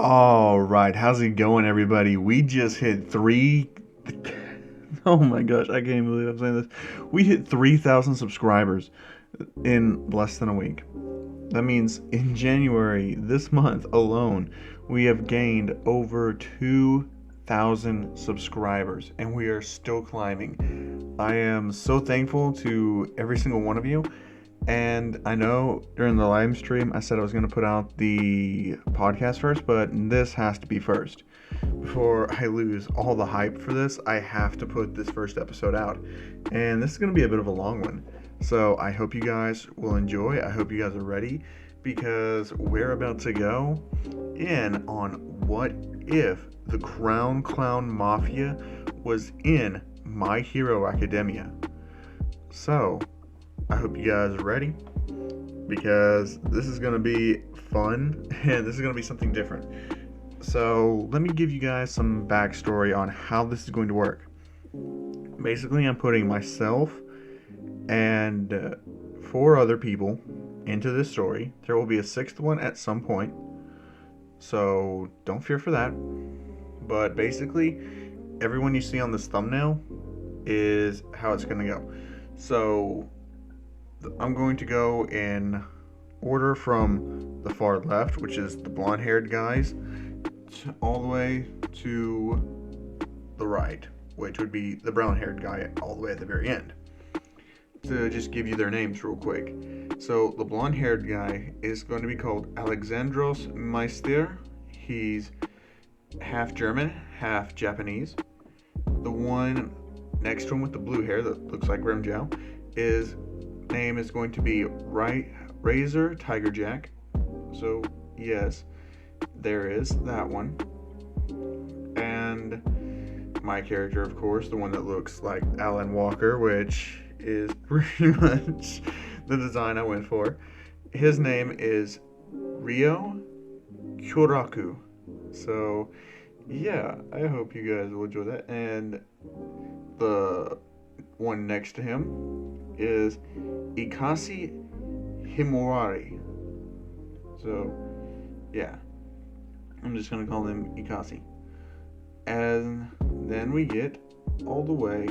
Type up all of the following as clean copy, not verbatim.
All right, how's it going, everybody? We just hit three. Oh my gosh, I can't even believe I'm saying this. We hit 3,000 subscribers in less than a week. That means in January, this month alone, we have gained over 2,000 subscribers, and we are still climbing. I am so thankful to every single one of you. And I know during the live stream I said I was going to put out the podcast first, but this has to be first. Before I lose all the hype for this, I have to put this first episode out. And this is going to be a bit of a long one. So I hope you guys will enjoy. I hope you guys are ready because we're about to go in on what if the Crown Clown Mafia was in My Hero Academia. So I hope you guys are ready because this is going to be fun and this is going to be something different. So let me give you guys some backstory on how this is going to work. Basically, I'm putting myself and four other people into this story. There will be a sixth one at some point, so don't fear for that. But basically, everyone you see on this thumbnail is how it's going to go. So I'm going to go in order from the far left, which is the blonde-haired guys, all the way to the right, which would be the brown-haired guy all the way at the very end. To just give you their names real quick. So the blonde-haired guy is going to be called Alexandros Meister. He's half German, half Japanese. The one next to him with the blue hair that looks like Grim Jow, his name is going to be Razor Tiger Jack. So yes, there is that one. And my character, of course, the one that looks like Alan Walker, which is pretty much the design I went for. His name is Ryo Kyoraku. So yeah, I hope you guys will enjoy that. And the one next to him is Ikasi Himawari. So yeah, I'm just gonna call him Ikasi. And then we get all the way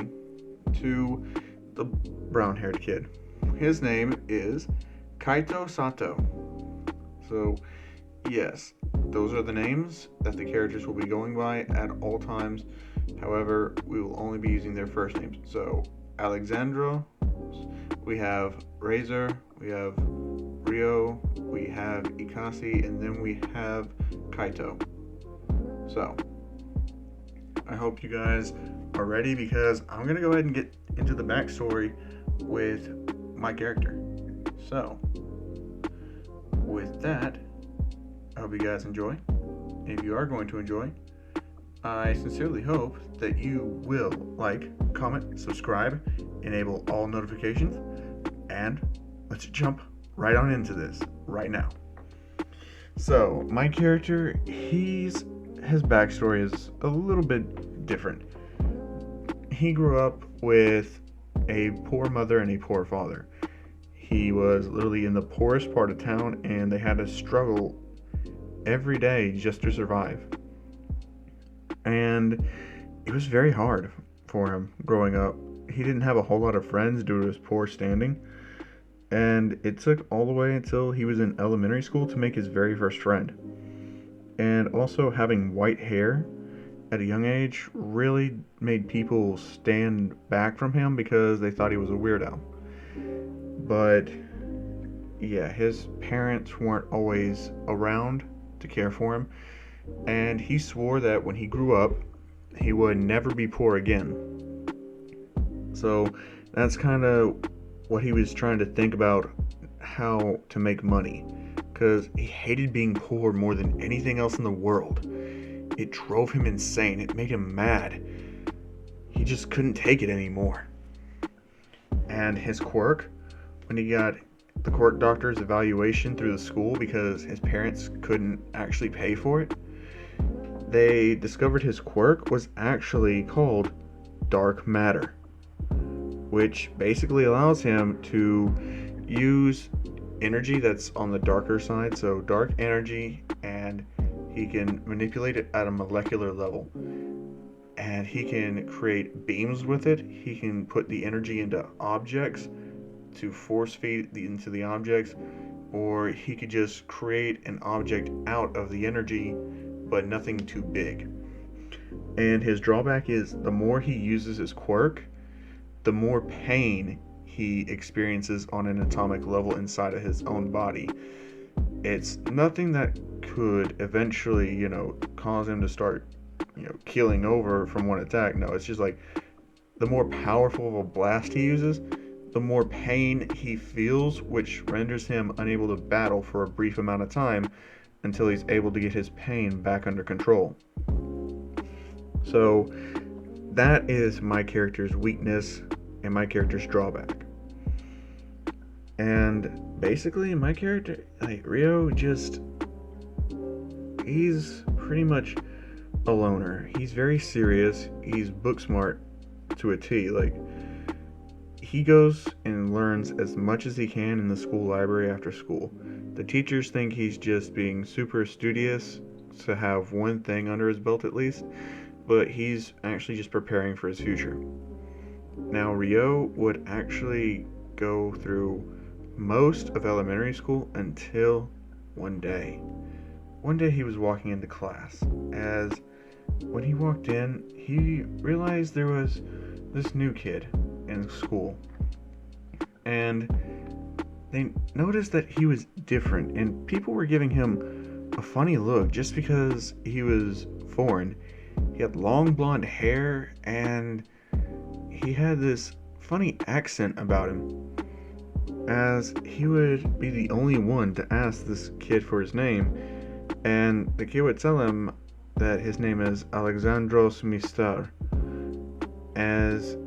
to the brown-haired kid. His name is Kaito Sato. So yes, those are the names that the characters will be going by at all times. However, we will only be using their first names. So Alexandro, we have Razor, we have Ryo, we have Ikasi, and then we have Kaito. So I hope you guys are ready because I'm going to go ahead and get into the backstory with my character. So with that, I hope you guys enjoy. If you are going to enjoy, I sincerely hope that you will like, comment, subscribe, enable all notifications, and let's jump right on into this right now. So my character, his backstory is a little bit different. He grew up with a poor mother and a poor father. He was literally in the poorest part of town, and they had to struggle every day just to survive. And it was very hard for him growing up. He didn't have a whole lot of friends due to his poor standing. And it took all the way until he was in elementary school to make his very first friend. And also having white hair at a young age really made people stand back from him because they thought he was a weirdo. But yeah, his parents weren't always around to care for him. And he swore that when he grew up, he would never be poor again. So that's kind of what he was trying to think about, how to make money. Because he hated being poor more than anything else in the world. It drove him insane. It made him mad. He just couldn't take it anymore. And his quirk, when he got the quirk doctor's evaluation through the school because his parents couldn't actually pay for it, they discovered his quirk was actually called dark matter, which basically allows him to use energy that's on the darker side, so dark energy, and he can manipulate it at a molecular level. And he can create beams with it. He can put the energy into objects to force feed into the objects, or he could just create an object out of the energy, but nothing too big. And his drawback is the more he uses his quirk, the more pain he experiences on an atomic level inside of his own body. It's nothing that could eventually, cause him to start, keeling over from one attack. No, it's just like the more powerful of a blast he uses, the more pain he feels, which renders him unable to battle for a brief amount of time until he's able to get his pain back under control. So that is my character's weakness and my character's drawback. And basically my character, Ryo, he's pretty much a loner. He's very serious. He's book smart to a T. He goes and learns as much as he can in the school library after school. The teachers think he's just being super studious to have one thing under his belt at least, but he's actually just preparing for his future. Now, Ryo would actually go through most of elementary school until one day. One day he was walking into class. As when he walked in, he realized there was this new kid in school. And they noticed that he was different, and people were giving him a funny look just because he was foreign. He had long blonde hair, and he had this funny accent about him, as he would be the only one to ask this kid for his name, and the kid would tell him that his name is Alexandros Mistar. As,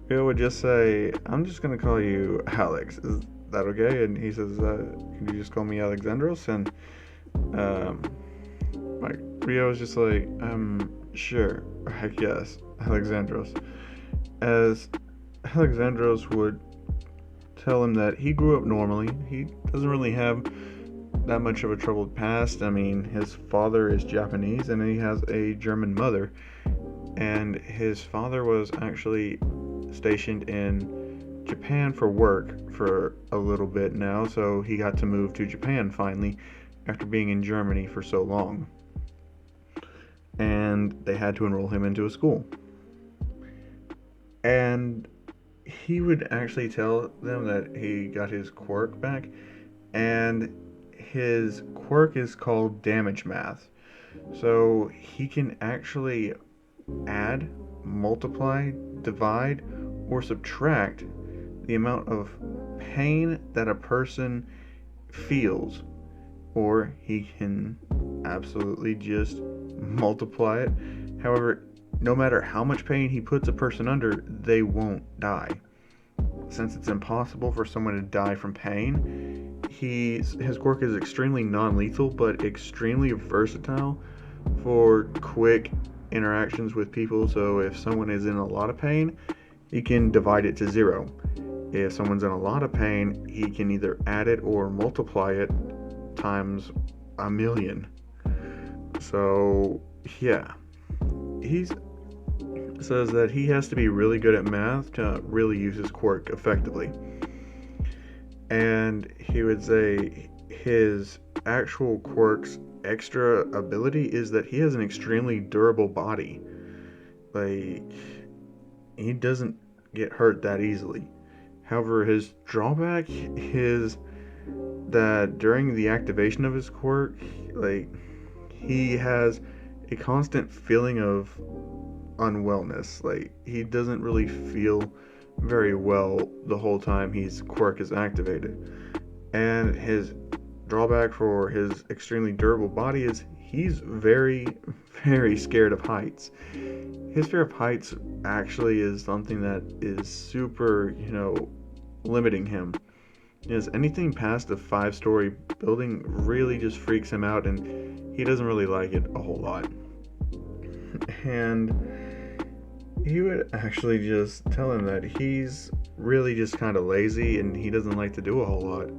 Bill would just say, I'm just going to call you Alex. Is that okay? And he says, can you just call me Alexandros? And Ryo was just like, sure, I guess, Alexandros. As Alexandros would tell him that he grew up normally. He doesn't really have that much of a troubled past. I mean, his father is Japanese and he has a German mother. And his father was actually stationed in Japan for work for a little bit now, so he got to move to Japan finally after being in Germany for so long. And they had to enroll him into a school. And he would actually tell them that he got his quirk back, and his quirk is called damage math. So he can actually add, multiply, divide, or subtract the amount of pain that a person feels, or he can absolutely just multiply it. However, no matter how much pain he puts a person under, they won't die. Since it's impossible for someone to die from pain, his quirk is extremely non-lethal but extremely versatile for quick interactions with people. So if someone is in a lot of pain, he can divide it to 0. If someone's in a lot of pain, he can either add it or multiply it times 1,000,000. So yeah, he says that he has to be really good at math to really use his quirk effectively. And he would say his actual quirk's extra ability is that he has an extremely durable body. He doesn't get hurt that easily. However, his drawback is that during the activation of his quirk, he has a constant feeling of unwellness. He doesn't really feel very well the whole time his quirk is activated. And his drawback for his extremely durable body is he's very, very scared of heights. His fear of heights actually is something that is super, limiting him. Because anything past a 5-story building really just freaks him out, and he doesn't really like it a whole lot. And he would actually just tell him that he's really just kind of lazy and he doesn't like to do a whole lot.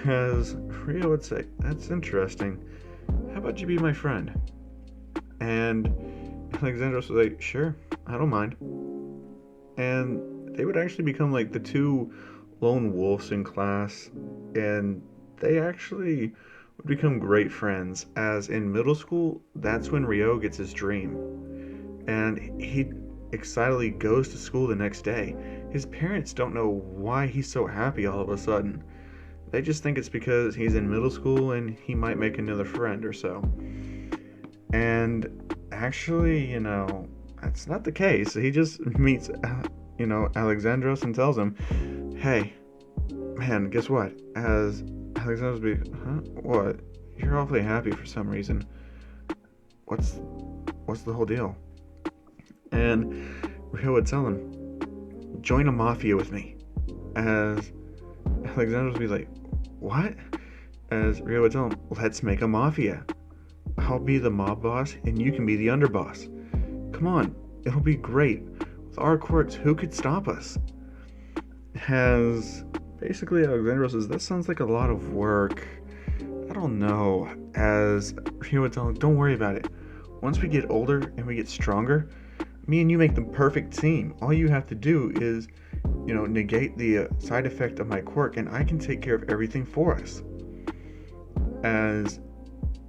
As Ryo would say, that's interesting. about you be my friend? And Alexandros was like, sure, I don't mind. And they would actually become like the two lone wolves in class, and they actually would become great friends. As in middle school, that's when Rio gets his dream, and he excitedly goes to school the next day. His parents don't know why he's so happy all of a sudden. They just think it's because he's in middle school and he might make another friend or so. And actually, that's not the case. He just meets, Alexandros and tells him, hey, man, guess what? As Alexandros be, huh? What? You're awfully happy for some reason. What's the whole deal? And Rio would tell him, join a mafia with me. As Alexandros would be like, what? As Rio would tell him, let's make a mafia. I'll be the mob boss and you can be the underboss. Come on, it'll be great. With our quirks, who could stop us? As basically Alexandro says, that sounds like a lot of work. I don't know. As Rio would tell him, don't worry about it. Once we get older and we get stronger, me and you make the perfect team. All you have to do is, negate the side effect of my quirk and I can take care of everything for us. As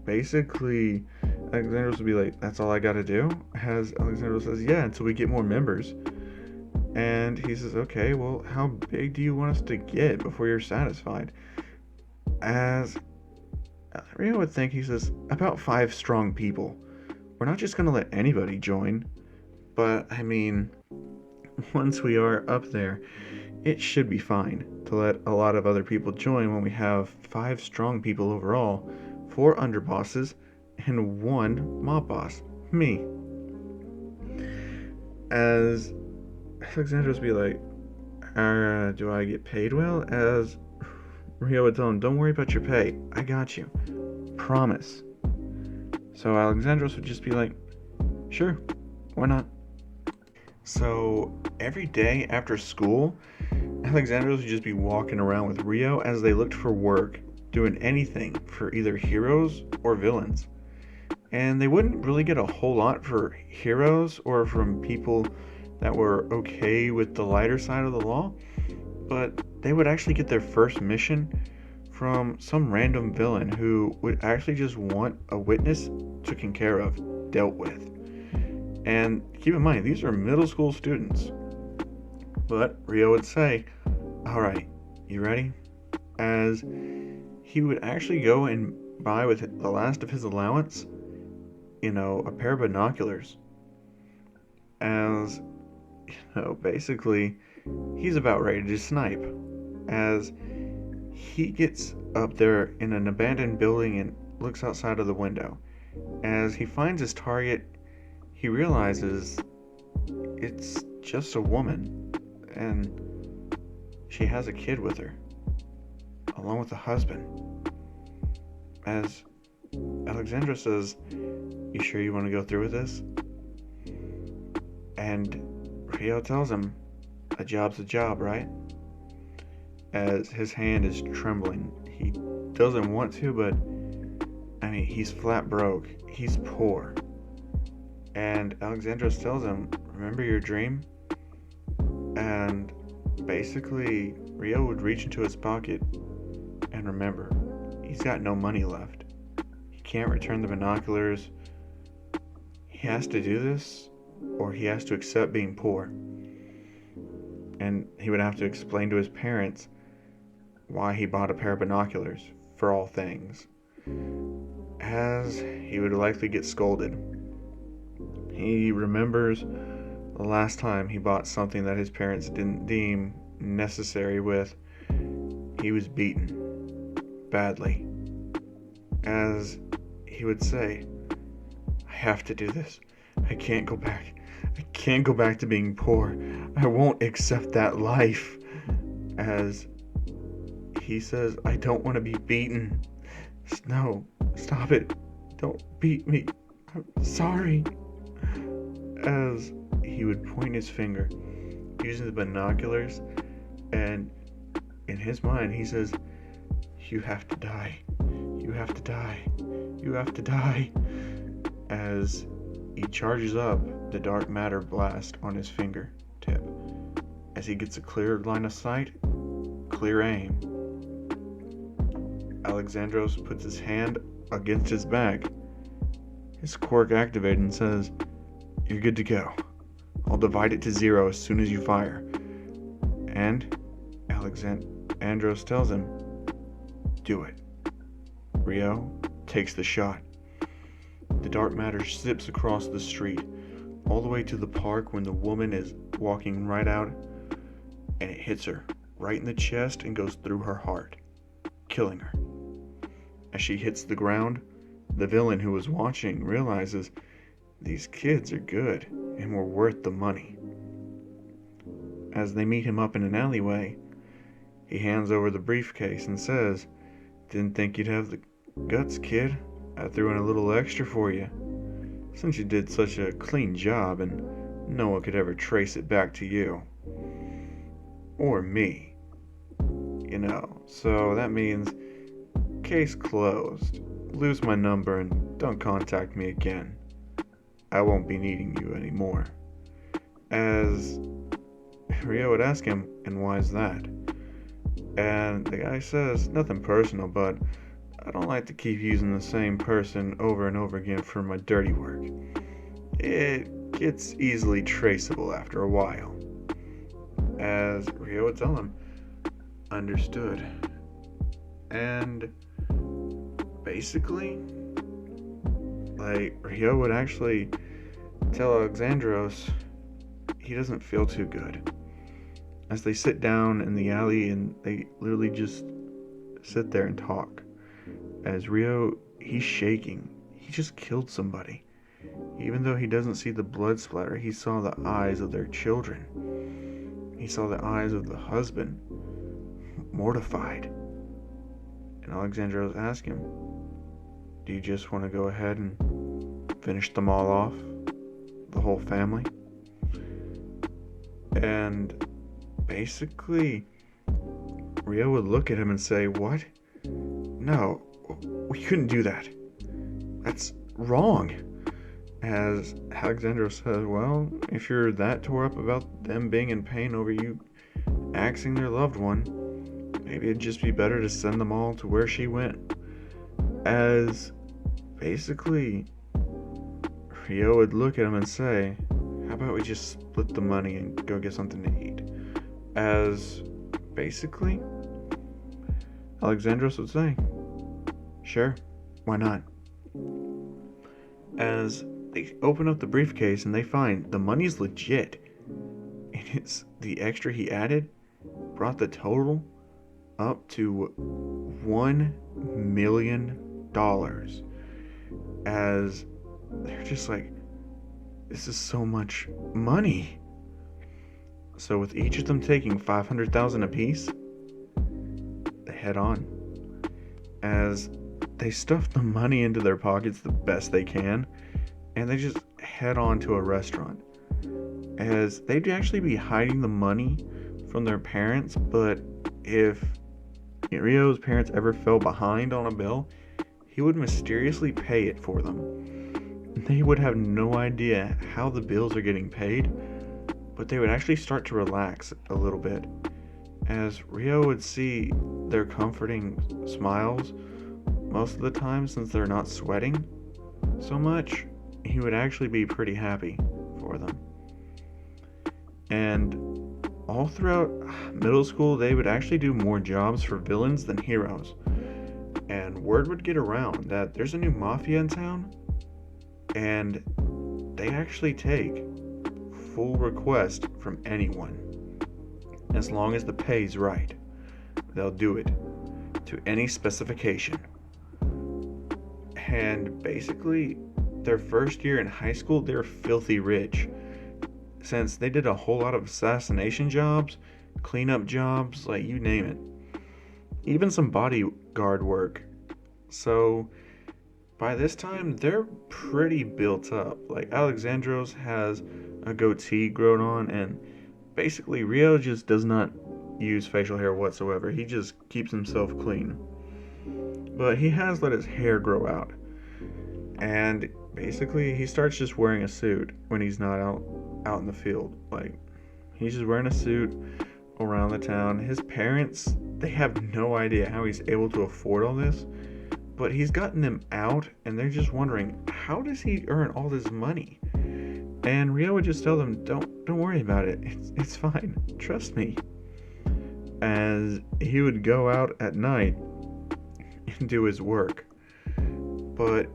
basically Alexandros would be like, that's all I gotta do? As Alexandros says, yeah, until we get more members. And he says, okay, well, how big do you want us to get before you're satisfied? As Rio would think, he says, about 5 strong people. We're not just gonna let anybody join, but I mean, once we are up there, it should be fine to let a lot of other people join when we have 5 strong people overall, 4 underbosses, and 1 mob boss, me. As Alexandros be like, do I get paid well? As Rio would tell him, don't worry about your pay. I got you. Promise. So Alexandros would just be like, sure, why not? So every day after school, Alexandros would just be walking around with Rio as they looked for work, doing anything for either heroes or villains. And they wouldn't really get a whole lot for heroes or from people that were okay with the lighter side of the law, but they would actually get their first mission from some random villain who would actually just want a witness taken care of, dealt with. And keep in mind, these are middle school students. But Rio would say, alright, you ready? As he would actually go and buy with the last of his allowance, a pair of binoculars. As, basically, he's about ready to snipe. As he gets up there in an abandoned building and looks outside of the window. As he finds his target, he realizes it's just a woman, and she has a kid with her, along with a husband. As Alexandra says, you sure you want to go through with this? And Rio tells him, a job's a job, right? As his hand is trembling. He doesn't want to, but he's flat broke. He's poor. And Alexandros tells him, remember your dream? And basically, Rio would reach into his pocket and remember, he's got no money left. He can't return the binoculars. He has to do this, or he has to accept being poor. And he would have to explain to his parents why he bought a pair of binoculars for all things. As he would likely get scolded. He remembers the last time he bought something that his parents didn't deem necessary with. He was beaten badly. As he would say, I have to do this. I can't go back. I can't go back to being poor. I won't accept that life. As he says, I don't want to be beaten. No, stop it. Don't beat me. I'm sorry. As he would point his finger using the binoculars, and in his mind he says, you have to die. You have to die. You have to die. As he charges up the dark matter blast on his fingertip. As he gets a clear line of sight, clear aim, Alexandros puts his hand against his back, his quirk activated, and says, "You're good to go. I'll divide it to 0 as soon as you fire." And Alexandros tells him, "Do it." Rio takes the shot. The dark matter zips across the street, all the way to the park when the woman is walking right out, and it hits her right in the chest and goes through her heart, killing her. As she hits the ground, the villain who was watching realizes these kids are good and were worth the money. As they meet him up in an alleyway, he hands over the briefcase and says, "Didn't think you'd have the guts, kid. I threw in a little extra for you, since you did such a clean job and no one could ever trace it back to you. Or me. So that means case closed. Lose my number and don't contact me again. I won't be needing you anymore." As Rio would ask him, "And why is that?" And the guy says, "Nothing personal, but I don't like to keep using the same person over and over again for my dirty work. It gets easily traceable after a while." As Rio would tell him, "Understood." And basically, Rio would actually tell Alexandros he doesn't feel too good. As they sit down in the alley and they literally just sit there and talk. As Rio, he's shaking. He just killed somebody. Even though he doesn't see the blood splatter, he saw the eyes of their children. He saw the eyes of the husband, mortified. And Alexandros asked him, "Do you just want to go ahead and finish them all off? The whole family?" And basically, Rio would look at him and say, "What? No, we couldn't do that. That's wrong." As Alexandros says, "Well, if you're that tore up about them being in pain over you axing their loved one, maybe it'd just be better to send them all to where she went." As basically, Rio would look at him and say, "How about we just split the money and go get something to eat?" As basically, Alexandros would say, "Sure, why not?" As they open up the briefcase and they find the money's legit, and it's the extra he added brought the total up to $1 million. As they're just like, this is so much money. So with each of them taking $500,000 apiece, they head on. As they stuff the money into their pockets the best they can, and they just head on to a restaurant. As they'd actually be hiding the money from their parents, but if Rio's parents ever fell behind on a bill, he would mysteriously pay it for them. They would have no idea how the bills are getting paid, but they would actually start to relax a little bit, as Rio would see their comforting smiles most of the time. Since they're not sweating so much, he would actually be pretty happy for them. And all throughout middle school, they would actually do more jobs for villains than heroes. And word would get around that there's a new Mafia in town, and they actually take full request from anyone. As long as the pay's right, they'll do it to any specification. And basically, their first year in high school, they're filthy rich, since they did a whole lot of assassination jobs, cleanup jobs, like you name it. Even some bodyguard work. So by this time, they're pretty built up. Like Alexandros has a goatee grown on, and basically Rio just does not use facial hair whatsoever. He just keeps himself clean. But he has let his hair grow out. And basically, he starts just wearing a suit when he's not out in the field. Like, he's just wearing a suit around the town. His parents, they have no idea how he's able to afford all this, but he's gotten them out, and they're just wondering, how does he earn all this money? And Rio would just tell them, don't worry about it. It's fine. Trust me. As he would go out at night and do his work. But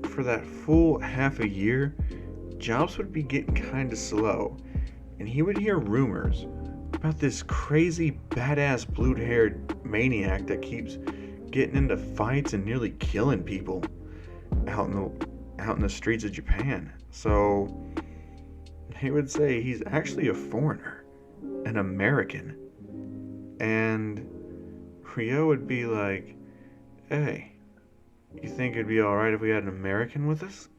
for that full half a year, jobs would be getting kind of slow, and he would hear rumors about this crazy, badass, blue-haired maniac that keeps getting into fights and nearly killing people out in the streets of Japan. So he would say he's actually a foreigner, an American, and Rio would be like, "Hey, you think it'd be alright if we had an American with us?"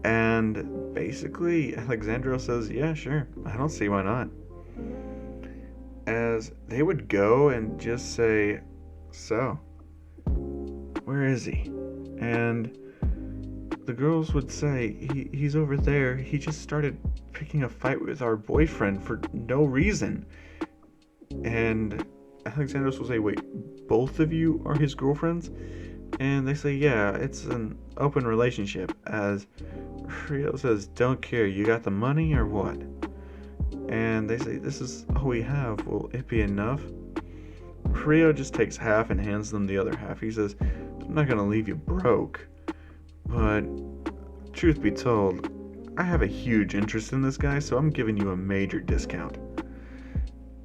And basically, Alexandro says, "Yeah, sure. I don't see why not." As they would go and just say, "So, where is he?" And the girls would say, he's over there. He just started picking a fight with our boyfriend for no reason." And Alexandros will say, "Wait, both of you are his girlfriends?" And they say, "Yeah, it's an open relationship." As Rio says, "Don't care, you got the money or what?" And they say, "This is all we have. Will it be enough?" Rio just takes half and hands them the other half. He says, "I'm not gonna leave you broke. But, truth be told, I have a huge interest in this guy, so I'm giving you a major discount."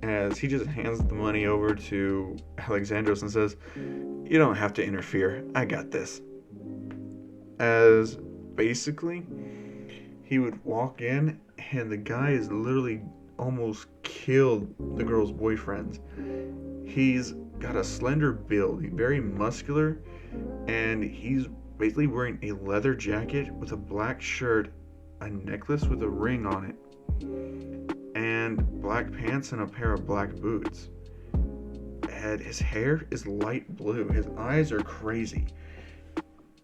As he just hands the money over to Alexandros and says, "You don't have to interfere. I got this." As basically, he would walk in, and the guy is literally almost killed the girl's boyfriends. He's got a slender build, very muscular, and he's basically wearing a leather jacket with a black shirt, a necklace with a ring on it, and black pants and a pair of black boots. And his hair is light blue. His eyes are crazy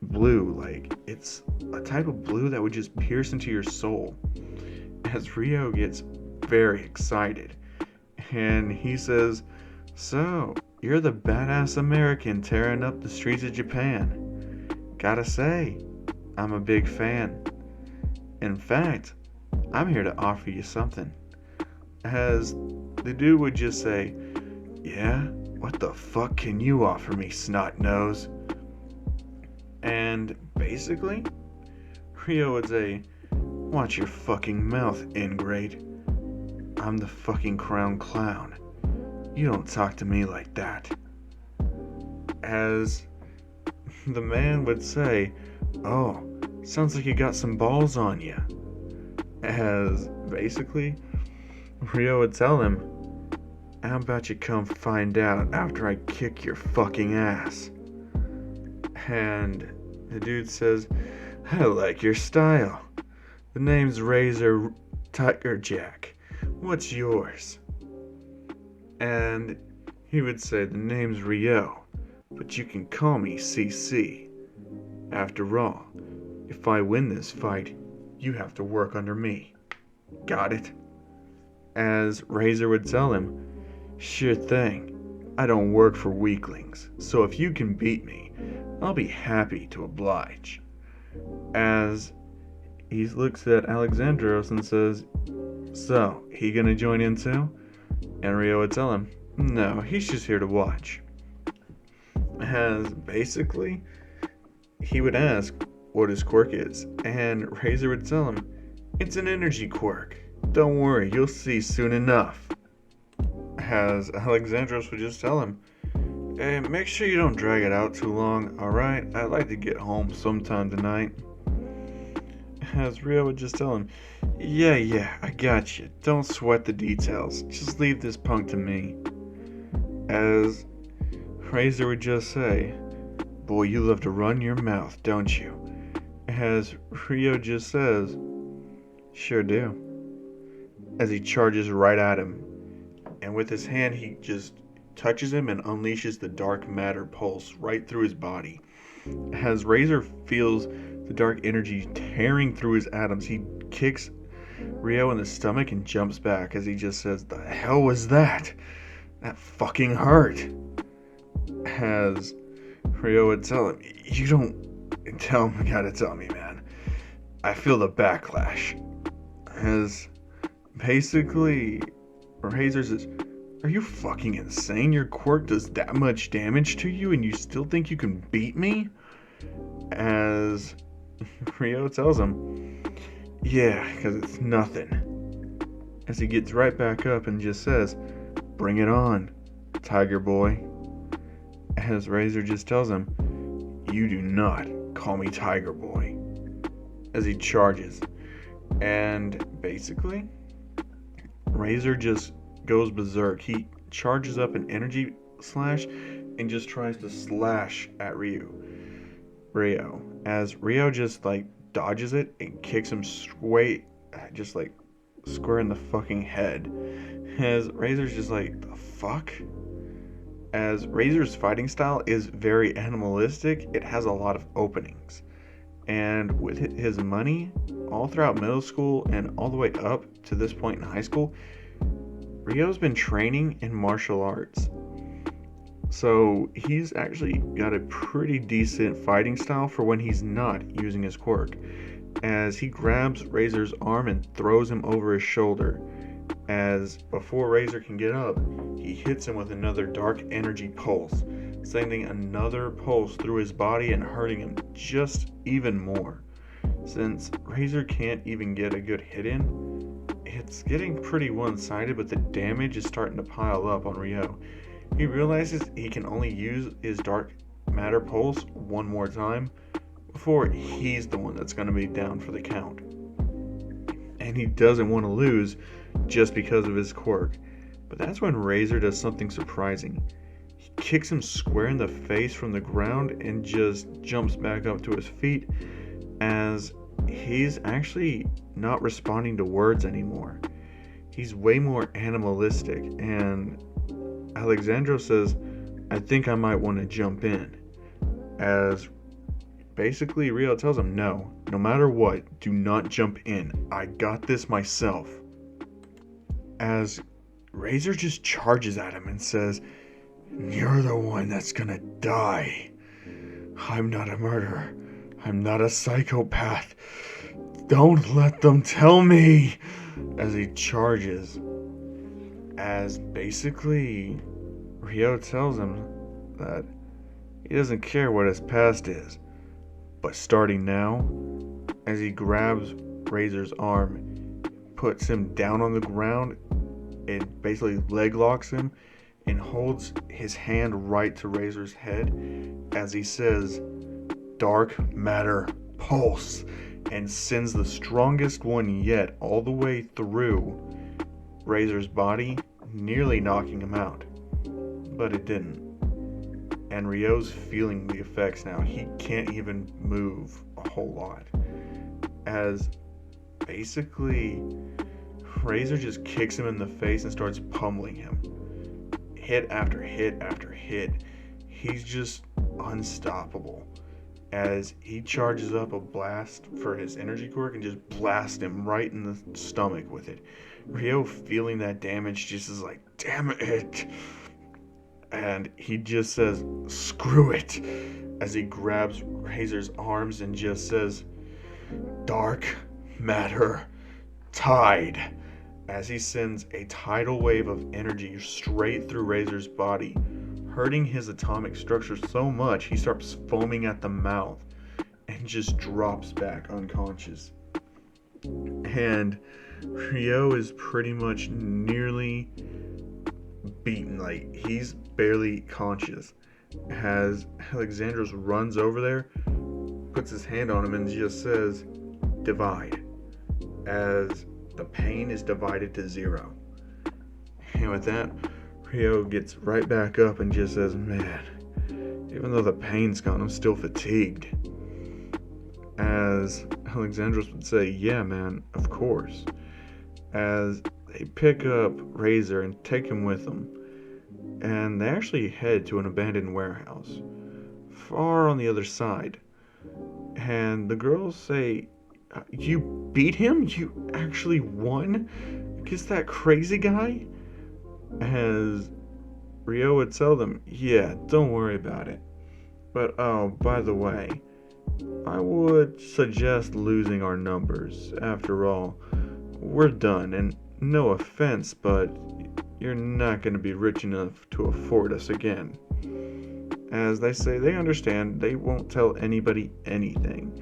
blue, like it's a type of blue that would just pierce into your soul. As Rio gets very excited, and he says, "So, you're the badass American tearing up the streets of Japan. Gotta say, I'm a big fan. In fact, I'm here to offer you something." As the dude would just say, "Yeah, what the fuck can you offer me, snot nose?" And basically, Rio would say, "Watch your fucking mouth, ingrate. I'm the fucking crown clown. You don't talk to me like that." As the man would say, "Oh, sounds like you got some balls on you." As basically, Rio would tell him, "How about you come find out after I kick your fucking ass?" And the dude says, "I like your style. The name's Razor Tiger Jack. What's yours?" And he would say, "The name's Rio, but you can call me CC. After all, if I win this fight, you have to work under me. Got it?" As Razor would tell him, "Sure thing. I don't work for weaklings, so if you can beat me, I'll be happy to oblige." As he looks at Alexandros and says, "So, he gonna join in too?" And Rio would tell him, "No, he's just here to watch." As basically, he would ask what his quirk is, and Razor would tell him, "It's an energy quirk. Don't worry, you'll see soon enough." As Alexandros would just tell him, "Hey, make sure you don't drag it out too long, alright? I'd like to get home sometime tonight." As Rio would just tell him, Yeah, I got you. Don't sweat the details. Just leave this punk to me." As Razor would just say, "Boy, you love to run your mouth, don't you?" As Rio just says, "Sure do." As he charges right at him, and with his hand he just touches him and unleashes the dark matter pulse right through his body. As Razor feels the dark energy tearing through his atoms, he kicks Rio in the stomach and jumps back as he just says, "The hell was that? That fucking hurt." As Rio would tell him, "You don't tell him, you gotta tell me, man. I feel the backlash." As basically, Razor says, "Are you fucking insane? Your quirk does that much damage to you and you still think you can beat me?" As Rio tells him, "Yeah, because it's nothing." As he gets right back up and just says, "Bring it on, Tiger Boy." As Razor just tells him, "You do not call me Tiger Boy." As he charges. And basically, Razor just goes berserk. He charges up an energy slash and just tries to slash at Rio. As Rio just like dodges it and kicks him straight, just like square in the fucking head. As Razor's just like, the fuck? As Razor's fighting style is very animalistic, it has a lot of openings. And with his money, all throughout middle school and all the way up to this point in high school, Rio's been training in martial arts. So he's actually got a pretty decent fighting style for when he's not using his quirk. As he grabs Razor's arm and throws him over his shoulder. As before Razor can get up, he hits him with another dark energy pulse, sending another pulse through his body and hurting him just even more. Since Razor can't even get a good hit in, it's getting pretty one-sided, but the damage is starting to pile up on Rio. He realizes he can only use his dark matter pulse one more time before he's the one that's going to be down for the count. And he doesn't want to lose just because of his quirk. But that's when Razor does something surprising. He kicks him square in the face from the ground and just jumps back up to his feet as he's actually not responding to words anymore. He's way more animalistic, and Alexandro says, "I think I might want to jump in." As basically Rio tells him, no matter what, do not jump in. I got this myself." As Razor just charges at him and says, "You're the one that's gonna die. I'm not a murderer. I'm not a psychopath. Don't let them tell me." As he charges. As basically Rio tells him that he doesn't care what his past is. But starting now, as he grabs Razor's arm, puts him down on the ground, and basically leg locks him, and holds his hand right to Razor's head as he says, "Dark matter pulse," and sends the strongest one yet all the way through Razor's body, nearly knocking him out. But it didn't. And Rio's feeling the effects now. He can't even move a whole lot. As basically Razor just kicks him in the face and starts pummeling him. Hit after hit after hit. He's just unstoppable. As he charges up a blast for his energy quirk and just blasts him right in the stomach with it. Rio, feeling that damage, just is like, "Damn it." And he just says, "Screw it," as he grabs Razor's arms and just says, "Dark matter tide," as he sends a tidal wave of energy straight through Razor's body, hurting his atomic structure so much he starts foaming at the mouth and just drops back unconscious. And Rio is pretty much nearly beaten, like he's barely conscious. As Alexandros runs over there, puts his hand on him and just says, "Divide," as the pain is divided to 0. And with that, Rio gets right back up and just says, "Man, even though the pain's gone, I'm still fatigued." As Alexandros would say, "Yeah, man, of course." As they pick up Razor and take him with them, and they actually head to an abandoned warehouse. far on the other side. And the girls say, "You beat him? You actually won against that crazy guy?" As Rio would tell them, "Yeah, don't worry about it. But oh, by the way, I would suggest losing our numbers. After all, we're done, and no offense, but you're not going to be rich enough to afford us again." As they say they understand, they won't tell anybody anything.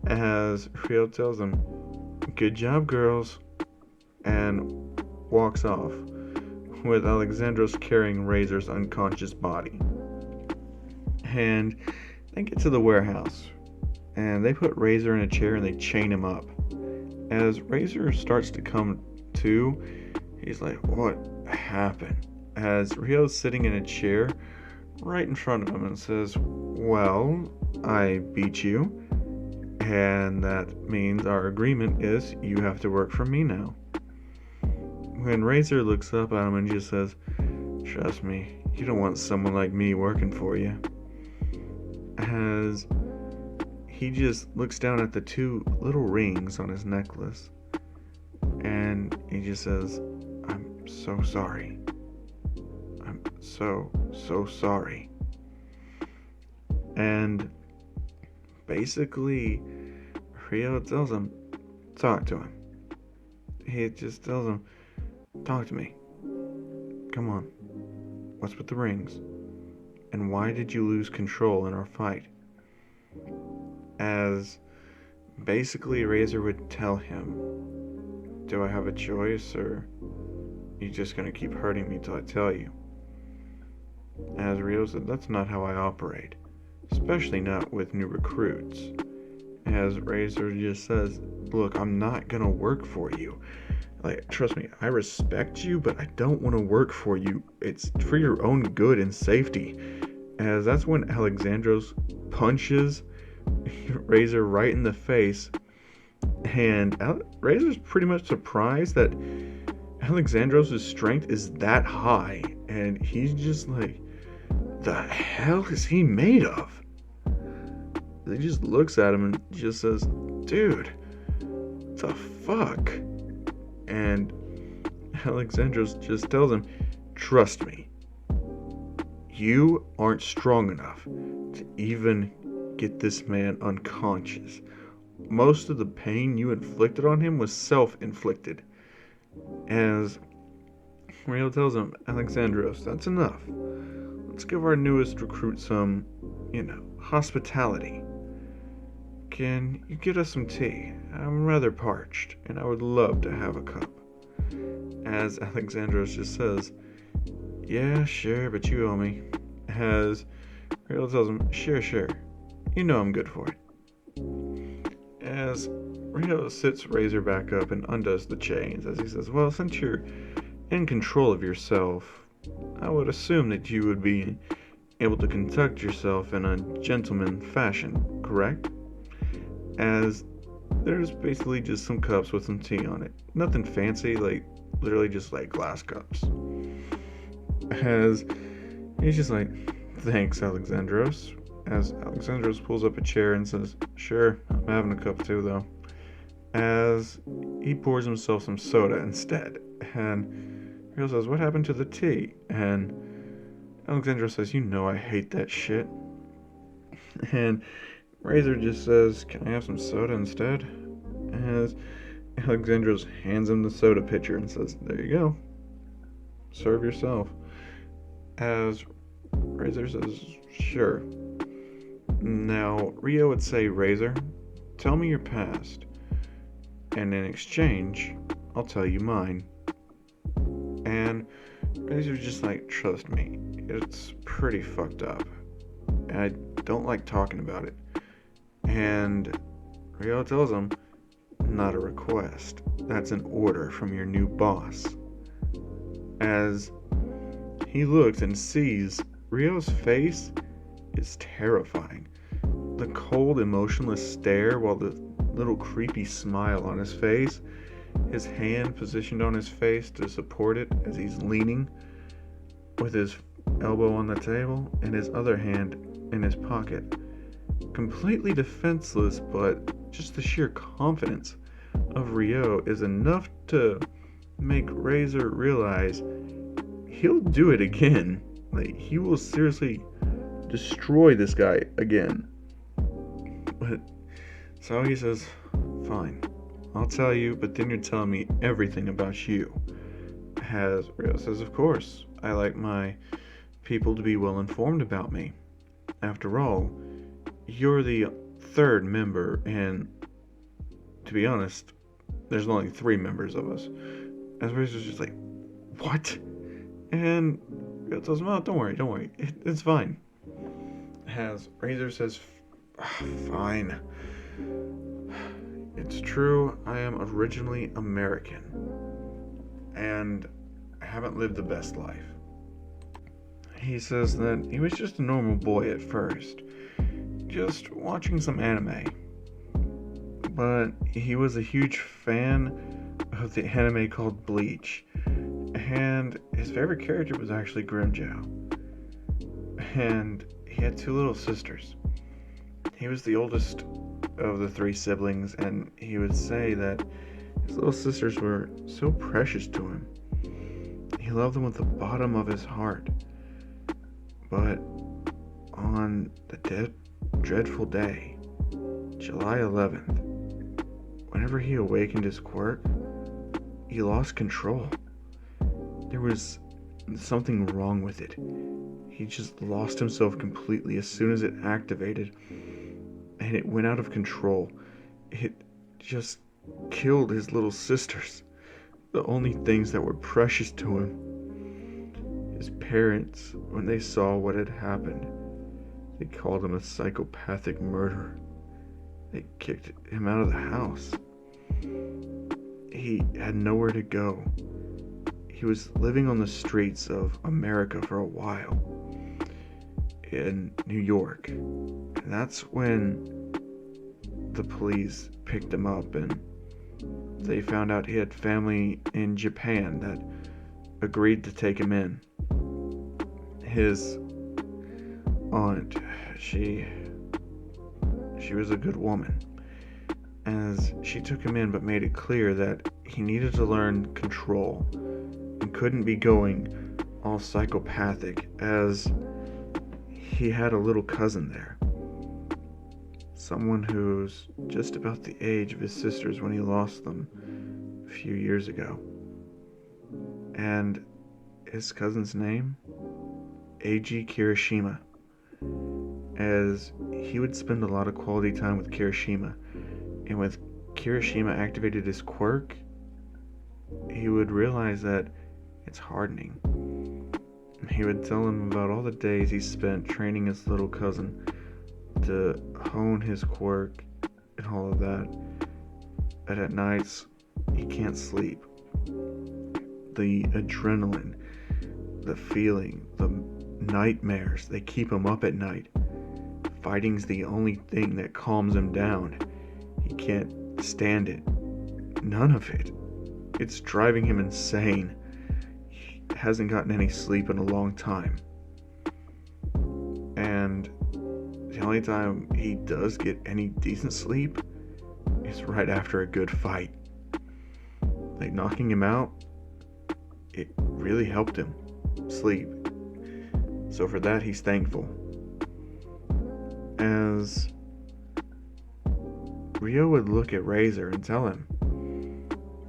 As Rio tells them, "Good job, girls," and walks off, with Alexandros carrying Razor's unconscious body. And they get to the warehouse, and they put Razor in a chair and they chain him up. As Razor starts to come to, he's like, "What happened?" As Rio's sitting in a chair right in front of him and says, "Well, I beat you, and that means our agreement is you have to work for me now." When Razor looks up at him and just says, "Trust me, you don't want someone like me working for you." As he just looks down at the two little rings on his necklace, and he just says, "I'm so sorry. I'm so sorry." And basically, Rio tells him, talk to him. He just tells him, "Talk to me. Come on. What's with the rings? And why did you lose control in our fight?" As basically Razor would tell him, "Do I have a choice, or you just gonna keep hurting me till I tell you?" As Rio said, "That's not how I operate, especially not with new recruits." As Razor just says, "Look, I'm not gonna work for you. Like, trust me, I respect you, but I don't want to work for you. It's for your own good and safety." As that's when Alexandros punches Razor right in the face, and Razor's pretty much surprised that Alexandros' strength is that high, and he's just like, "The hell is he made of?" He just looks at him and just says, "Dude, the fuck?" And Alexandros just tells him, "Trust me, you aren't strong enough to even get this man unconscious. Most of the pain you inflicted on him was self-inflicted." As Rio tells him, "Alexandros, that's enough. Let's give our newest recruit some, hospitality. Can you get us some tea? I'm rather parched, and I would love to have a cup." As Alexandros just says, "Yeah, sure, but you owe me." As Rio tells him, Sure. You know I'm good for it." As Rio sits Razor back up and undoes the chains, as he says, "Well, since you're in control of yourself, I would assume that you would be able to conduct yourself in a gentleman fashion, correct?" As there's basically just some cups with some tea on it. Nothing fancy, like literally just like glass cups. As he's just like, "Thanks, Alexandros." As Alexandros pulls up a chair and says, "Sure, I'm having a cup too, though." As he pours himself some soda instead. And Rio says, "What happened to the tea?" And Alexandros says, "You know I hate that shit." And Razor just says, "Can I have some soda instead?" As Alexandros hands him the soda pitcher and says, "There you go. Serve yourself." As Razor says, "Sure." Now, Rio would say, "Razor, tell me your past, and in exchange, I'll tell you mine." And Razor's just like, "Trust me, it's pretty fucked up, and I don't like talking about it." And Rio tells him, "Not a request. That's an order from your new boss." As he looks and sees Rio's face is terrifying. The cold, emotionless stare, while the little creepy smile on his face, his hand positioned on his face to support it as he's leaning with his elbow on the table, and his other hand in his pocket. Completely defenseless, but just the sheer confidence of Ryo is enough to make Razor realize he'll do it again. Like, he will seriously destroy this guy again. But so he says, fine, I'll tell you, but then you're telling me everything about you. As Ryo says, of course, I like my people to be well informed about me. After all, you're the third member, and to be honest, there's only 3 members of us. As Razor's just like, what? And Ryo tells him, oh, don't worry, it's fine. As Razor says, fine. It's true, I am originally American, and I haven't lived the best life. He says that he was just a normal boy at first, just watching some anime. But he was a huge fan of the anime called Bleach, and his favorite character was actually Grimjow. And he had 2 little sisters. He was the oldest of the 3 siblings, and he would say that his little sisters were so precious to him. He loved them with the bottom of his heart. But on the dreadful day, July 11th, whenever he awakened his quirk, he lost control. There was something wrong with it. He just lost himself completely as soon as it activated, and it went out of control. It just killed his little sisters, the only things that were precious to him. His parents, when they saw what had happened, they called him a psychopathic murderer. They kicked him out of the house. He had nowhere to go. He was living on the streets of America for a while, in New York. And that's when the police picked him up, and they found out he had family in Japan that agreed to take him in. His aunt, she was a good woman, as she took him in but made it clear that he needed to learn control and couldn't be going all psychopathic, as he had a little cousin there, someone who's just about the age of his sisters when he lost them a few years ago. And his cousin's name? Eiji Kirishima, as he would spend a lot of quality time with Kirishima, and when Kirishima activated his quirk, he would realize that it's hardening. He would tell him about all the days he spent training his little cousin to hone his quirk and all of that, and at nights he can't sleep. The adrenaline, the feeling, the nightmares, they keep him up at night. Fighting's the only thing that calms him down. He can't stand it. None of it. It's driving him insane. He hasn't gotten any sleep in a long time. And the only time he does get any decent sleep is right after a good fight. Like, knocking him out, it really helped him sleep. So for that, he's thankful. As Ryo would look at Razor and tell him,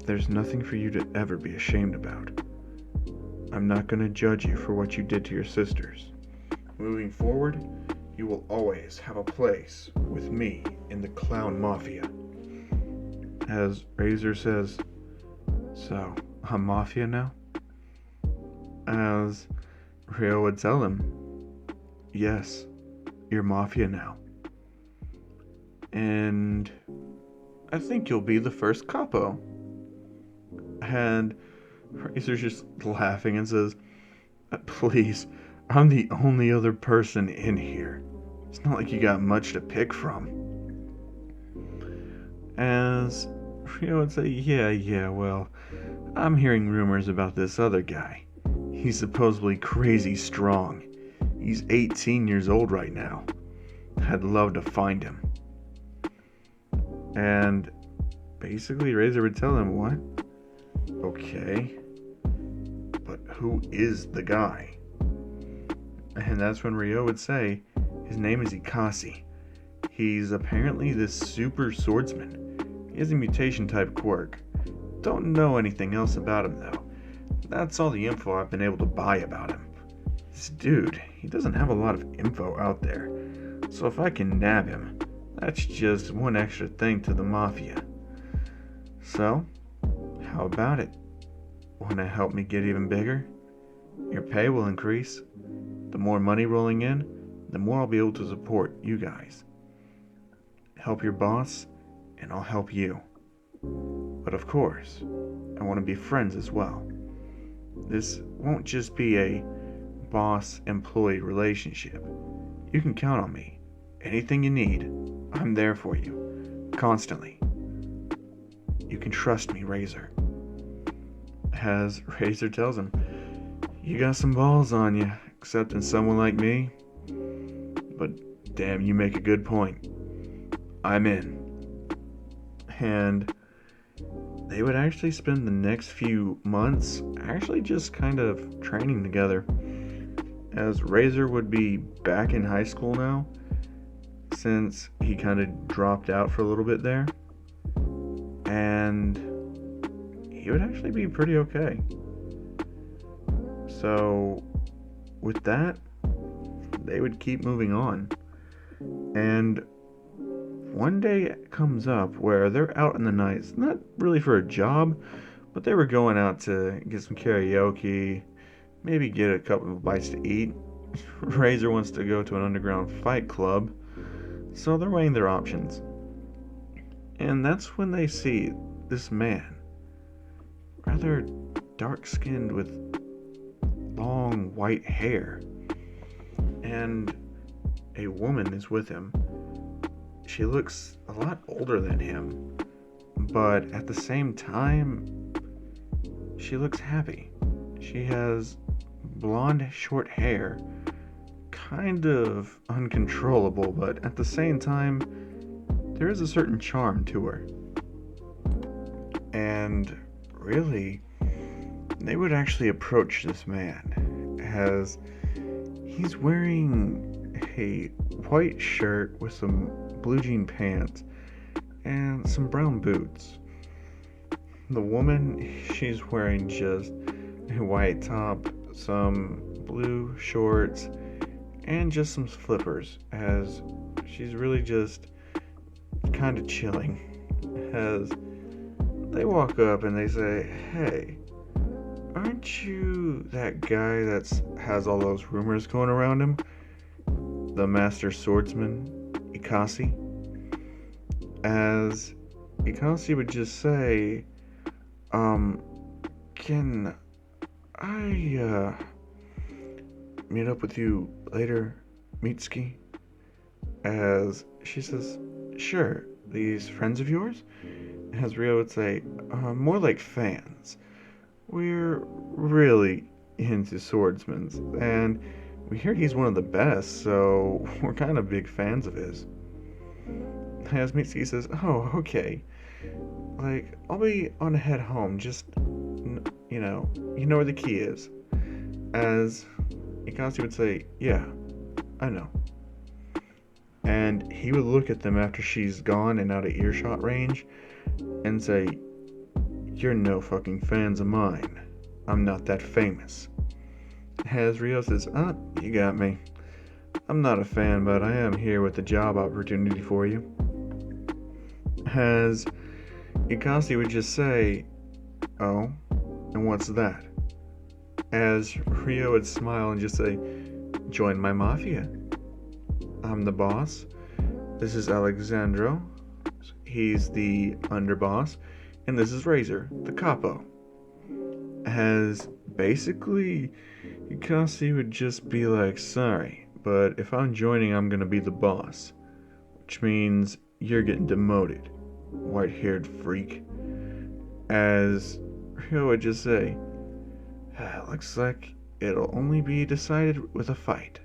there's nothing for you to ever be ashamed about. I'm not going to judge you for what you did to your sisters. Moving forward, you will always have a place with me in the Clown Mafia. As Razor says, so, I'm Mafia now? As Ryo would tell him, yes, you're Mafia now. And I think you'll be the first capo. And Razor's just laughing and says, please, I'm the only other person in here. It's not like you got much to pick from. As Ryo would say, yeah, well, I'm hearing rumors about this other guy. He's supposedly crazy strong. He's 18 years old right now. I'd love to find him. And basically Razor would tell him, what? Okay. But who is the guy? And that's when Ryo would say, his name is Ikasi. He's apparently this super swordsman. He has a mutation type quirk. Don't know anything else about him though. That's all the info I've been able to buy about him. This dude, he doesn't have a lot of info out there. So if I can nab him, that's just one extra thing to the Mafia. So, how about it? Wanna help me get even bigger? Your pay will increase. The more money rolling in, the more I'll be able to support you guys. Help your boss, and I'll help you. But of course, I want to be friends as well. This won't just be a boss-employee relationship. You can count on me. Anything you need, I'm there for you. Constantly. You can trust me, Razor. As Razor tells him, you got some balls on you, accepting someone like me. But damn, you make a good point. I'm in. And they would actually spend the next few months actually just kind of training together, as Razor would be back in high school now, since he kind of dropped out for a little bit there, and he would actually be pretty okay. So with that, they would keep moving on, and one day it comes up where they're out in the nights, not really for a job, but they were going out to get some karaoke, maybe get a couple of bites to eat. Razor wants to go to an underground fight club, so they're weighing their options. And that's when they see this man, rather dark-skinned with long white hair, and a woman is with him. She looks a lot older than him, but at the same time, she looks happy. She has blonde short hair, kind of uncontrollable, but at the same time, there is a certain charm to her. And really, they would actually approach this man, as he's wearing a white shirt with some blue jean pants and some brown boots. The woman, she's wearing just a white top, some blue shorts, and just some flippers, as she's really just kind of chilling. As they walk up and they say, hey, aren't you that guy that has all those rumors going around him? The master swordsman, Ikasi? As Ikasi would just say, can I, meet up with you later, Mitsuki? As she says, sure, these friends of yours? As Ryo would say, more like fans. We're really into swordsmen, and we hear he's one of the best, so we're kind of big fans of his. As Mitsuki says, oh, okay. Like, I'll be on ahead home, just, you know where the key is. As Ikasi would say, yeah, I know. And he would look at them after she's gone and out of earshot range and say, you're no fucking fans of mine. I'm not that famous. As Ryo says, you got me. I'm not a fan, but I am here with a job opportunity for you. As Ikasi would just say, oh, and what's that? As Ryo would smile and just say, join my Mafia. I'm the boss. This is Alexandro. He's the underboss. And this is Razor, the capo. As basically, Ikasi would just be like, sorry, but if I'm joining, I'm gonna be the boss. Which means you're getting demoted, white-haired freak. As Ryo would just say, looks like it'll only be decided with a fight.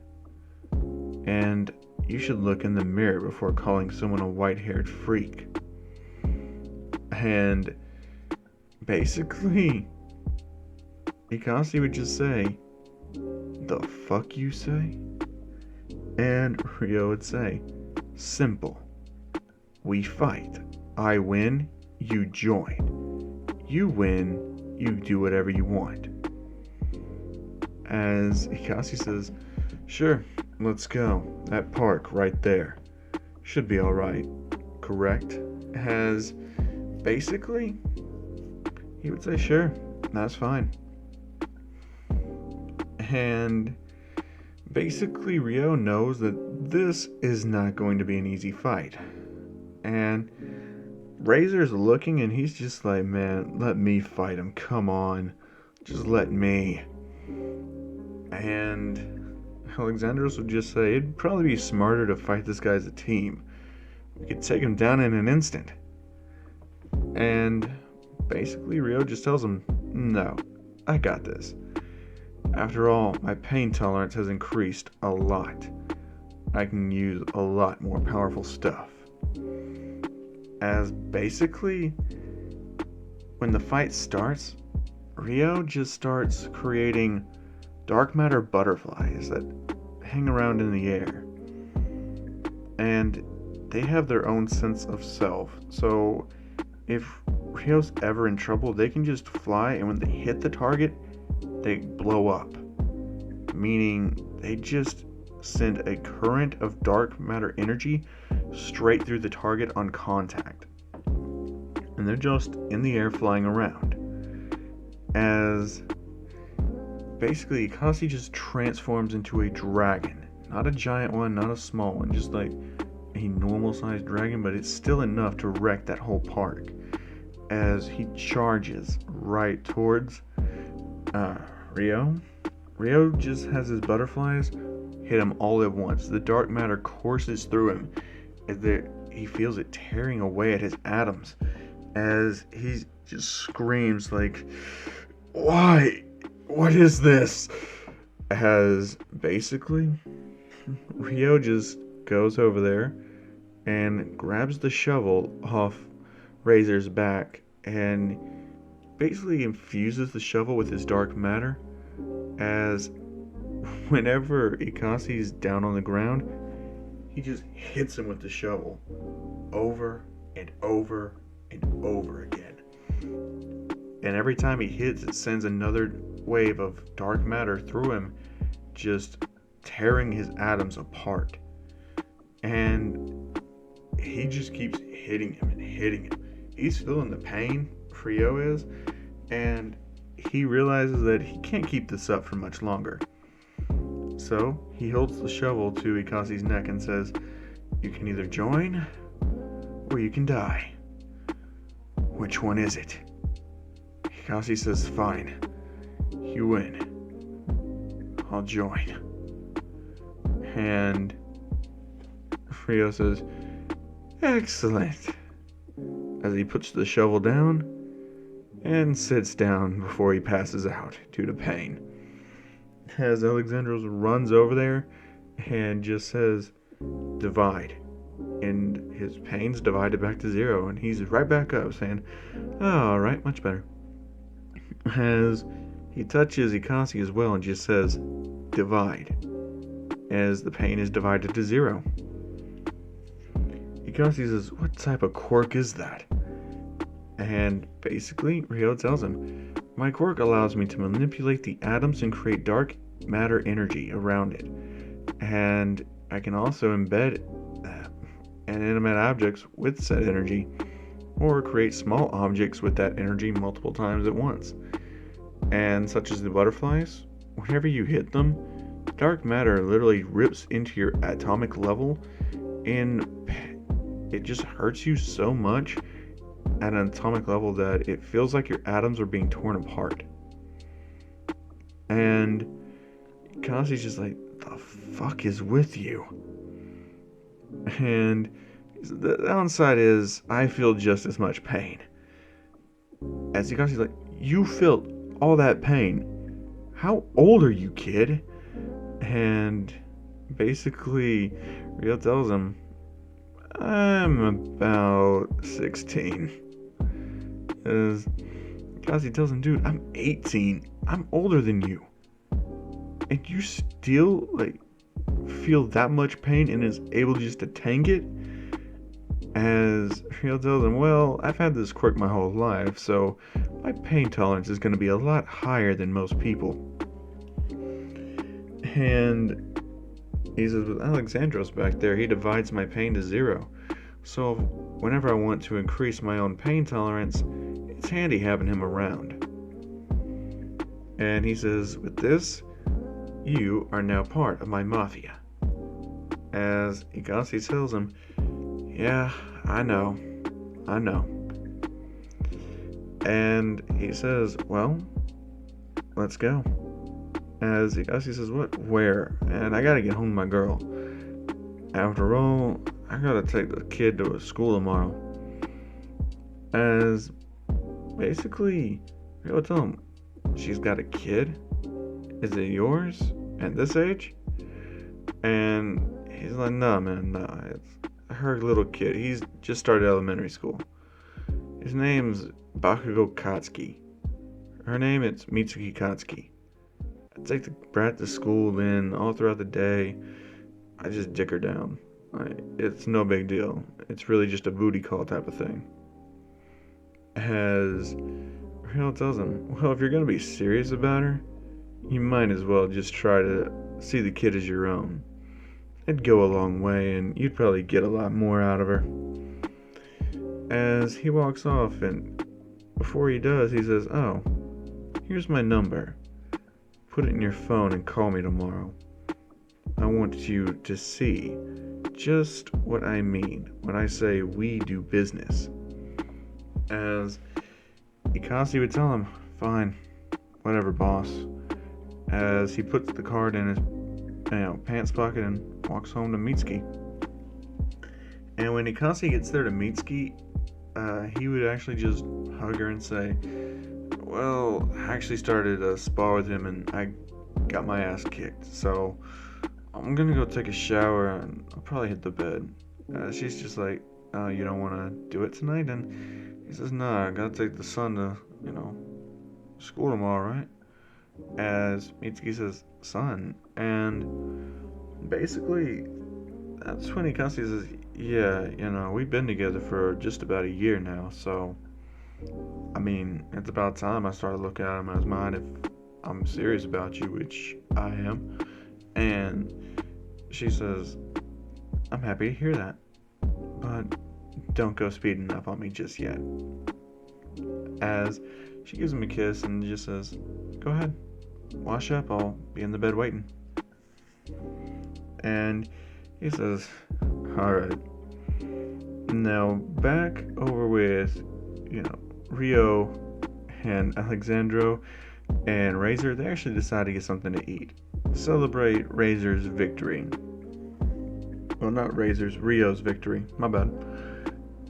you should look in the mirror before calling someone a white-haired freak. And basically, Ikasi would just say, "The fuck you say?" And Ryo would say, "Simple. We fight. I win, you join. You win, you do whatever you want." As Ikasi says, "Sure, let's go. That park right there. Should be alright. Correct?" As basically, he would say, "Sure, that's fine." And basically, Ryo knows that this is not going to be an easy fight. And Razor's looking and he's just like, "Man, let me fight him. Come on. Just let me." And Alexandros would just say, "It'd probably be smarter to fight this guy as a team. We could take him down in an instant." And basically, Ryo just tells him, "No, I got this. After all, my pain tolerance has increased a lot. I can use a lot more powerful stuff." As basically, when the fight starts, Ryo just starts creating dark matter butterflies that hang around in the air. And they have their own sense of self. So if Ryo's ever in trouble, they can just fly, and when they hit the target, they blow up. Meaning they just send a current of dark matter energy straight through the target on contact. And they're just in the air flying around. As basically Ikasi just transforms into a dragon. Not a giant one, not a small one, just like a normal sized dragon, but it's still enough to wreck that whole park. As he charges right towards Ryo. Ryo just has his butterflies hit him all at once. The dark matter courses through him as he feels it tearing away at his atoms. As he just screams like, "Why? What is this?" As basically, Ryo just goes over there and grabs the shovel off Razor's back and basically infuses the shovel with his dark matter. As whenever Ikasi's down on the ground, he just hits him with the shovel over and over and over again. And every time he hits, it sends another wave of dark matter through him, just tearing his atoms apart. And he just keeps hitting him and hitting him. He's feeling the pain, Ryo is, and he realizes that he can't keep this up for much longer. So he holds the shovel to Ikasi's neck and says, "You can either join or you can die. Which one is it?" Ikasi says, "Fine. You win. I'll join." And Ryo says, "Excellent," as he puts the shovel down and sits down before he passes out due to pain. As Alexandros runs over there and just says, "Divide." And his pain's divided back to 0, and he's right back up saying, "Oh, alright, much better." As he touches Ikasi as well and just says, "Divide," as the pain is divided to 0. Ikasi says, "What type of quirk is that?" And basically, Ryo tells him, "My quirk allows me to manipulate the atoms and create dark matter energy around it. And I can also embed inanimate objects with said energy, or create small objects with that energy multiple times at once. And such as the butterflies, whenever you hit them, dark matter literally rips into your atomic level, and it just hurts you so much at an atomic level that it feels like your atoms are being torn apart." And Kasi's just like, "The fuck is with you?" And the downside is, I feel just as much pain. As Ikasi's like, "You felt all that pain. How old are you, kid?" And basically, Rio tells him, I'm about 16. As Kazi tells him, dude, I'm 18. I'm older than you. And you still, feel that much pain and is able just to tank it? As Rio tells him, well, I've had this quirk my whole life, so my pain tolerance is going to be a lot higher than most people. And he says, with Alexandros back there, he divides my pain to 0. So whenever I want to increase my own pain tolerance, it's handy having him around. And he says, with this, you are now part of my Mafia. As Igasi tells him, yeah, I know. And he says, well, let's go. As Igasi says, what? Where? And I gotta get home to my girl. After all, I gotta take the kid to a school tomorrow. As basically, Rio tell him, she's got a kid? Is it yours? At this age? And he's like, no, man, no. It's her little kid. He's just started elementary school. His name's Bakugo Katsuki. Her name is Mitsuki Katsuki. I take the brat to school, then all throughout the day, I just dick her down. It's no big deal. It's really just a booty call type of thing. As Rio tells him, well, if you're going to be serious about her, you might as well just try to see the kid as your own. It'd go a long way, and you'd probably get a lot more out of her. As he walks off, and before he does, he says, oh, here's my number. Put it in your phone and call me tomorrow. I want you to see just what I mean when I say we do business. As Ikasi would tell him, fine, whatever, boss. As he puts the card in his pants pocket and walks home to Mitsuki. And when Ikasi gets there to Mitsuki, he would actually just hug her and say, well, I actually started a spar with him and I got my ass kicked, so I'm gonna go take a shower and I'll probably hit the bed. She's just like, oh, you don't want to do it tonight? And he says, nah, I gotta take the son to, school tomorrow, right? As Mitsuki says, son, and basically that's when Ikasi says, yeah, we've been together for just about a year now, so I mean, it's about time I started looking at him as mine if I'm serious about you, which I am. And she says, I'm happy to hear that, but don't go speeding up on me just yet. As she gives him a kiss and just says, go ahead, wash up, I'll be in the bed waiting. And he says, alright. Now back over with, Rio and Alexandro and Razor. They actually decide to get something to eat. Celebrate Razor's victory. Well, not Razor's, Rio's victory. My bad.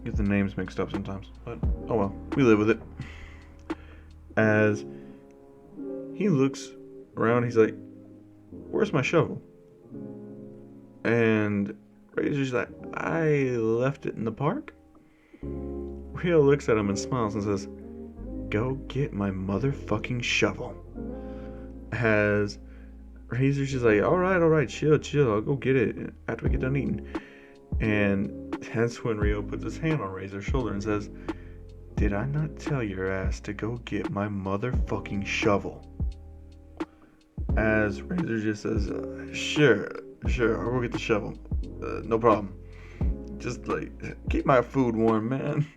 Get the names mixed up sometimes. But, oh well, we live with it. As he looks around, he's like, where's my shovel? And Razor's like, I left it in the park? Rio looks at him and smiles and says, go get my motherfucking shovel. As Razor's just like, alright, chill, I'll go get it after we get done eating. And that's when Rio puts his hand on Razor's shoulder and says, did I not tell your ass to go get my motherfucking shovel? As Razor just says, sure, I'll go get the shovel. No problem. Just keep my food warm, man.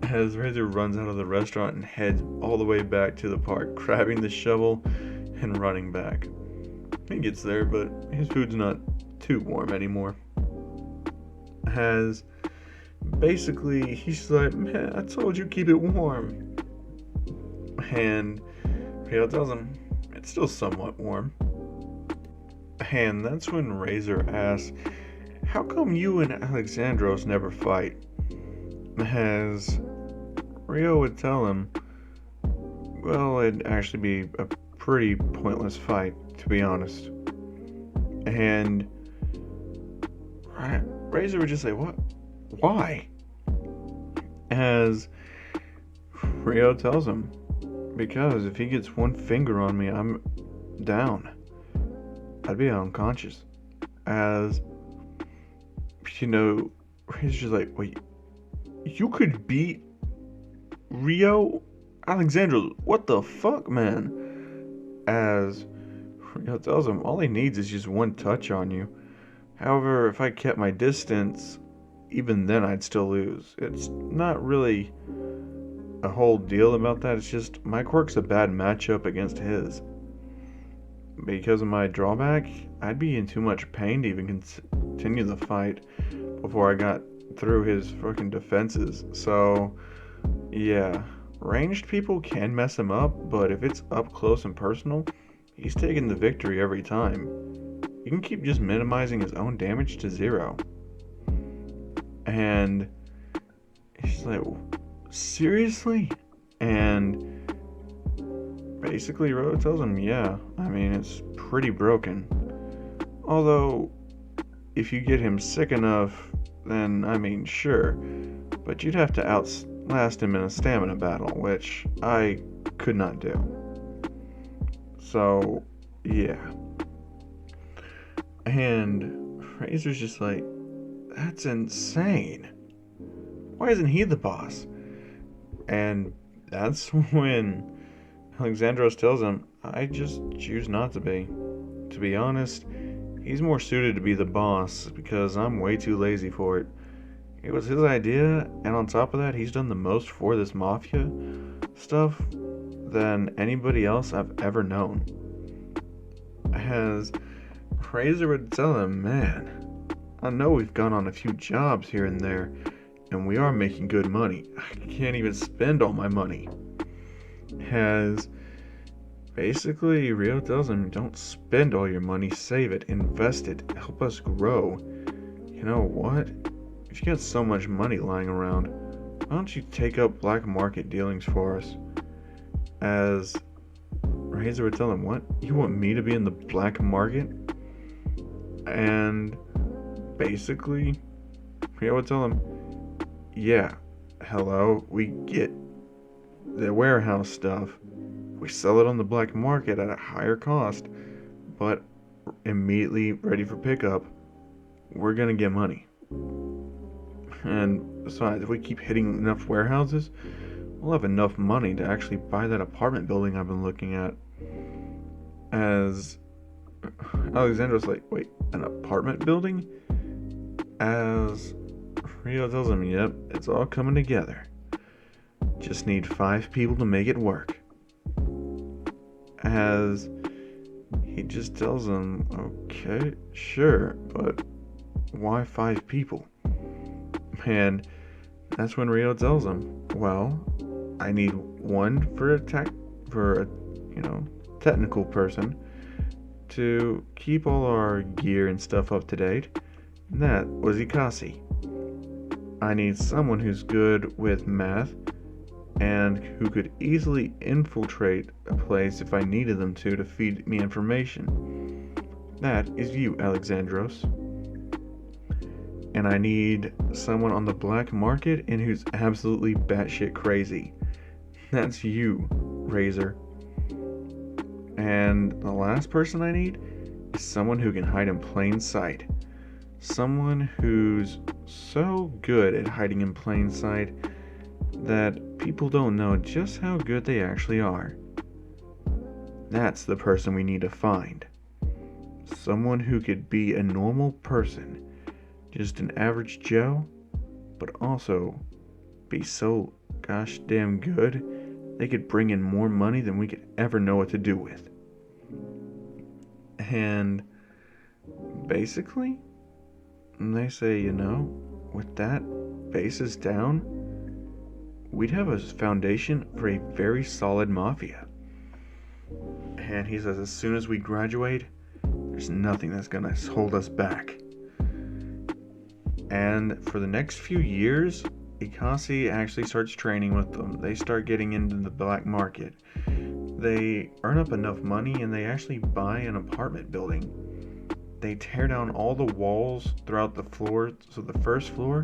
As Razor runs out of the restaurant and heads all the way back to the park, grabbing the shovel and running back. He gets there, but his food's not too warm anymore. As basically, he's like, man, I told you keep it warm. And Rio tells him, it's still somewhat warm. And that's when Razor asks, how come you and Alexandros never fight? As Rio would tell him, well, it'd actually be a pretty pointless fight, to be honest. And Razor would just say, "What? Why?" As Rio tells him, "Because if he gets one finger on me, I'm down. I'd be unconscious." As Razor's just like, "Wait, you could beat Rio? Alexandros, what the fuck, man?" As Rio tells him, all he needs is just one touch on you. However, if I kept my distance, even then I'd still lose. It's not really a whole deal about that. It's just my quirk's a bad matchup against his. Because of my drawback, I'd be in too much pain to even continue the fight before I got through his fucking defenses. So, yeah, ranged people can mess him up, but if it's up close and personal, he's taking the victory every time. He can keep just minimizing his own damage to 0. And he's like, seriously? And basically Ro tells him, yeah, I mean, it's pretty broken. Although, if you get him sick enough, then, I mean, sure. But you'd have to outlast him in a stamina battle, which I could not do. So, yeah. And Razor's just like, that's insane. Why isn't he the boss? And that's when Alexandros tells him, I just choose not to be. To be honest, he's more suited to be the boss because I'm way too lazy for it. It was his idea, and on top of that, he's done the most for this Mafia stuff than anybody else I've ever known. As Razor would tell him, man, I know we've gone on a few jobs here and there, and we are making good money. I can't even spend all my money. As basically Rio tells him, don't spend all your money, save it, invest it, help us grow. You know what? If you got so much money lying around, why don't you take up black market dealings for us? As Razor would tell him, what? You want me to be in the black market? And basically Rio would tell him, yeah, hello, we get the warehouse stuff. We sell it on the black market at a higher cost, but immediately ready for pickup, we're gonna get money. And besides, if we keep hitting enough warehouses, we'll have enough money to actually buy that apartment building I've been looking at. As Alexander's like, wait, an apartment building? As Rio tells him, yep, it's all coming together. Just need 5 people to make it work. As he just tells him, okay, sure, but why 5 people? And that's when Rio tells him, well, I need one for a technical person to keep all our gear and stuff up to date. And that was Ikasi. I need someone who's good with math and who could easily infiltrate a place if I needed them to feed me information. That is you, Alexandros. And I need someone on the black market and who's absolutely batshit crazy. That's you, Razor. And the last person I need is someone who can hide in plain sight. Someone who's so good at hiding in plain sight that people don't know just how good they actually are. That's the person we need to find. Someone who could be a normal person, just an average Joe, but also be so gosh damn good they could bring in more money than we could ever know what to do with. And basically, they say, with that basis down, we'd have a foundation for a very solid Mafia. And he says, as soon as we graduate, there's nothing that's gonna hold us back. And for the next few years, Ikasi actually starts training with them. They start getting into the black market. They earn up enough money and they actually buy an apartment building. they tear down all the walls throughout the floor. So the first floor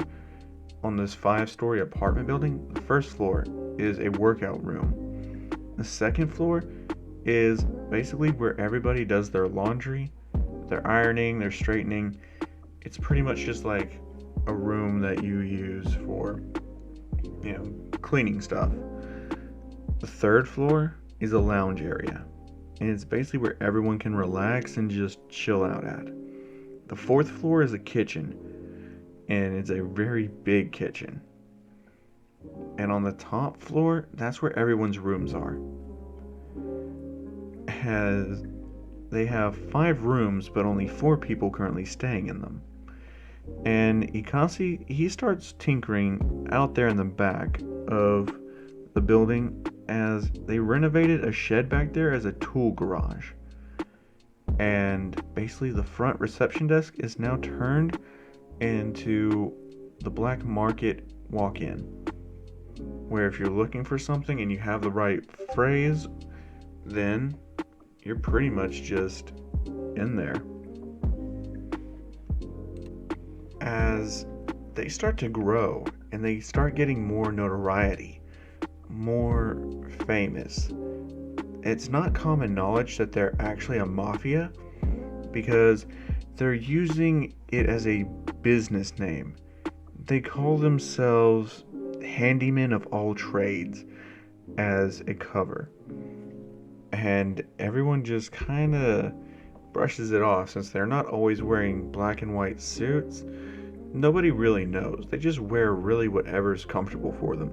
on this 5-story apartment building, the first floor is a workout room. The second floor is basically where everybody does their laundry, their ironing, their straightening. It's pretty much just like a room that you use for, cleaning stuff. The third floor is a lounge area, and it's basically where everyone can relax and just chill out at. The fourth floor is a kitchen, and it's a very big kitchen. And on the top floor, that's where everyone's rooms are. They have 5 rooms, but only 4 people currently staying in them. And Ikasi, he starts tinkering out there in the back of the building as they renovated a shed back there as a tool garage. And basically the front reception desk is now turned into the black market walk-in, where if you're looking for something and you have the right phrase, then you're pretty much just in there. As they start to grow and they start getting more notoriety, more famous, it's not common knowledge that they're actually a mafia, because they're using it as a business name. They call themselves Handymen of All Trades as a cover. And everyone just kind of brushes it off since they're not always wearing black and white suits. Nobody really knows. They just wear really whatever's comfortable for them,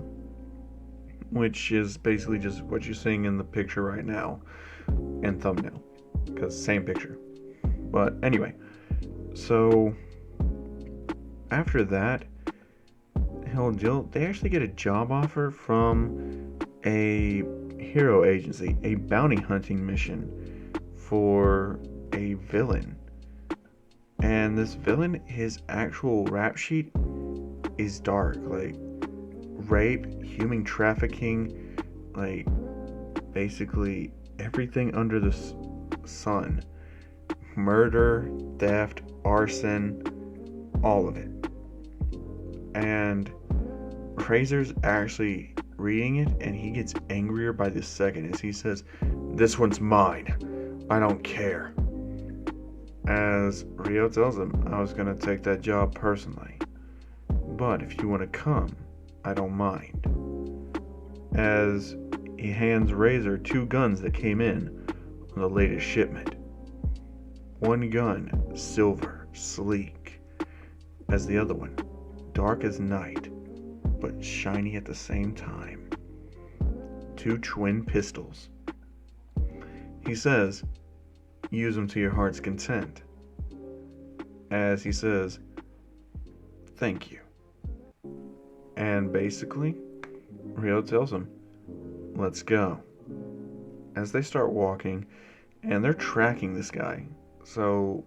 which is basically just what you're seeing in the picture right now and thumbnail, because same picture. But anyway, so after that, they actually get a job offer from a hero agency, a bounty hunting mission for a villain. And this villain, his actual rap sheet is dark, like rape, human trafficking, like basically everything under the sun. Murder, theft, arson, all of it. And Razor's actually reading it, and he gets angrier by the second as he says, "This one's mine. I don't care." As Rio tells him, "I was gonna take that job personally, but if you want to come, I don't mind." As he hands Razor 2 guns that came in on the latest shipment. One gun, silver, sleek, as the other one, dark as night, but shiny at the same time. 2 twin pistols. He says, "Use them to your heart's content." As he says, "Thank you." And basically, Rio tells him, "Let's go." As they start walking, and they're tracking this guy, so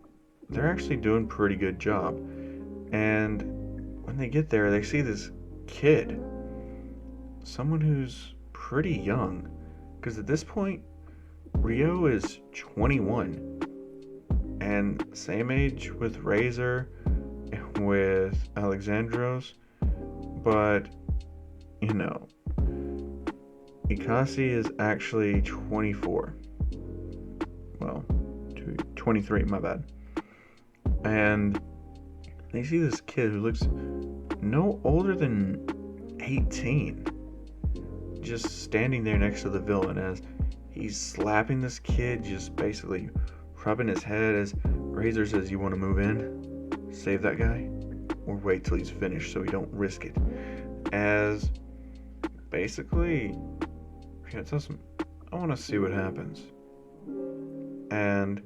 they're actually doing a pretty good job. And when they get there, they see this kid, someone who's pretty young, because at this point, Rio is 21, and same age with Razor, with Alexandros, but, Ikasi is actually 24. Well, 23, my bad. And they see this kid who looks no older than 18, just standing there next to the villain as he's slapping this kid, just basically rubbing his head as Razor says, "You want to move in? Save that guy? Or wait till he's finished so we don't risk it?" As basically, Rio tells him, "I want to see what happens." And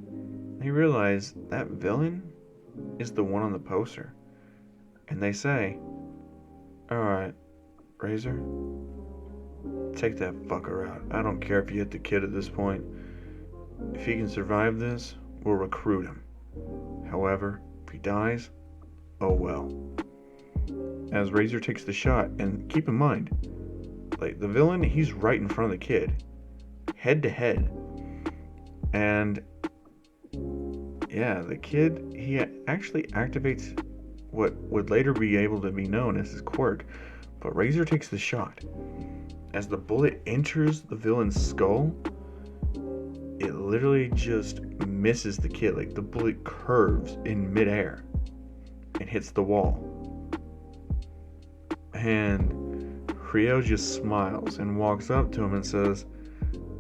they realize that villain is the one on the poster. And they say, "Alright, Razor, take that fucker out. I don't care if you hit the kid at this point. If he can survive this, we'll recruit him. However, if he dies, oh well." As Razor takes the shot, and keep in mind, like, the villain, he's right in front of the kid, head to head. And Yeah, the kid, he actually activates what would later be able to be known as his quirk, but Razor takes the shot. As the bullet enters the villain's skull, it literally just misses the kid. Like, the bullet curves in midair and hits the wall. And Rio just smiles and walks up to him and says,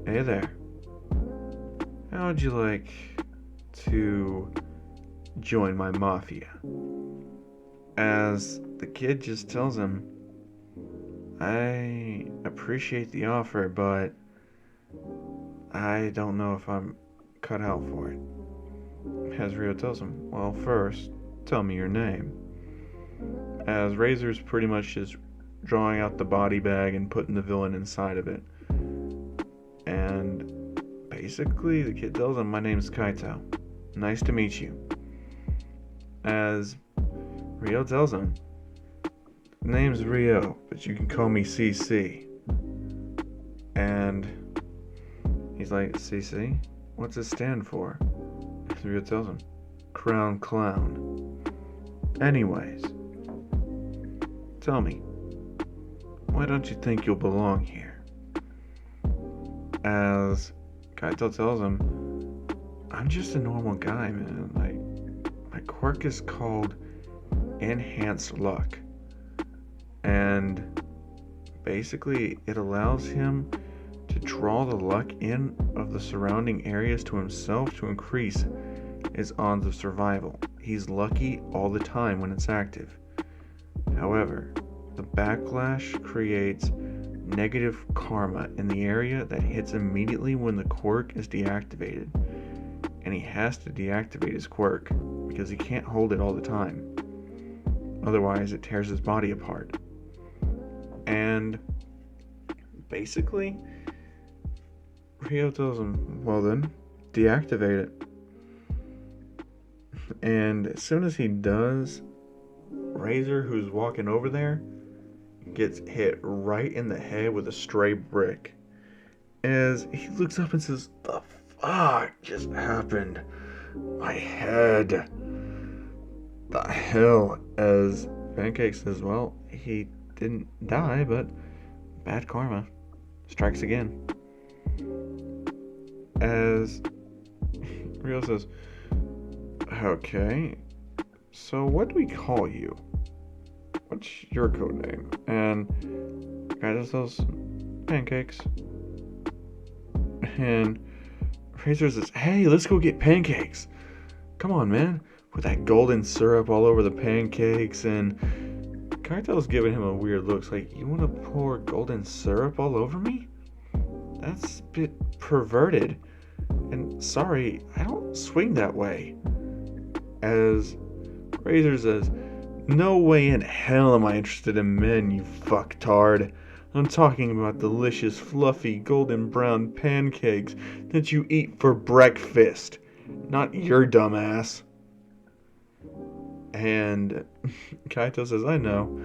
"Hey there, how would you like to join my Mafia?" As the kid just tells him, "I appreciate the offer, but I don't know if I'm cut out for it." As Rio tells him, "Well, first, tell me your name." As Razor's pretty much just drawing out the body bag and putting the villain inside of it. And basically, the kid tells him, "My name's Kaito. Nice to meet you." As Rio tells him, "Name's Rio, but you can call me CC." And he's like, "CC? What's it stand for?" As Rio tells him, "Crown Clown. Anyways, tell me, why don't you think you'll belong here?" As Kaito tells him, "I'm just a normal guy, man. Like, my quirk is called Enhanced Luck. And basically, it allows him to draw the luck in of the surrounding areas to himself to increase his odds of survival. He's lucky all the time when it's active. However, the backlash creates negative karma in the area that hits immediately when the quirk is deactivated. And he has to deactivate his quirk because he can't hold it all the time. Otherwise, it tears his body apart." And basically, Rio tells him, "Well then, deactivate it." And as soon as he does, Razor, who's walking over there, gets hit right in the head with a stray brick. As he looks up and says, "The fuck just happened? My head. The hell?" As Pancake says, "Well, he didn't die, but bad karma strikes again." As Rio says, "Okay, so what do we call you? What's your code name?" And guy just says, "Pancakes." And Razor says, "Hey, let's go get pancakes. Come on, man." With that golden syrup all over the pancakes, and Kaito's giving him a weird look. It's like, "You want to pour golden syrup all over me? That's a bit perverted. And sorry, I don't swing that way." As Razor says, "No way in hell am I interested in men, you fucktard. I'm talking about delicious, fluffy, golden brown pancakes that you eat for breakfast, not your dumb ass." And Kaito says, "I know.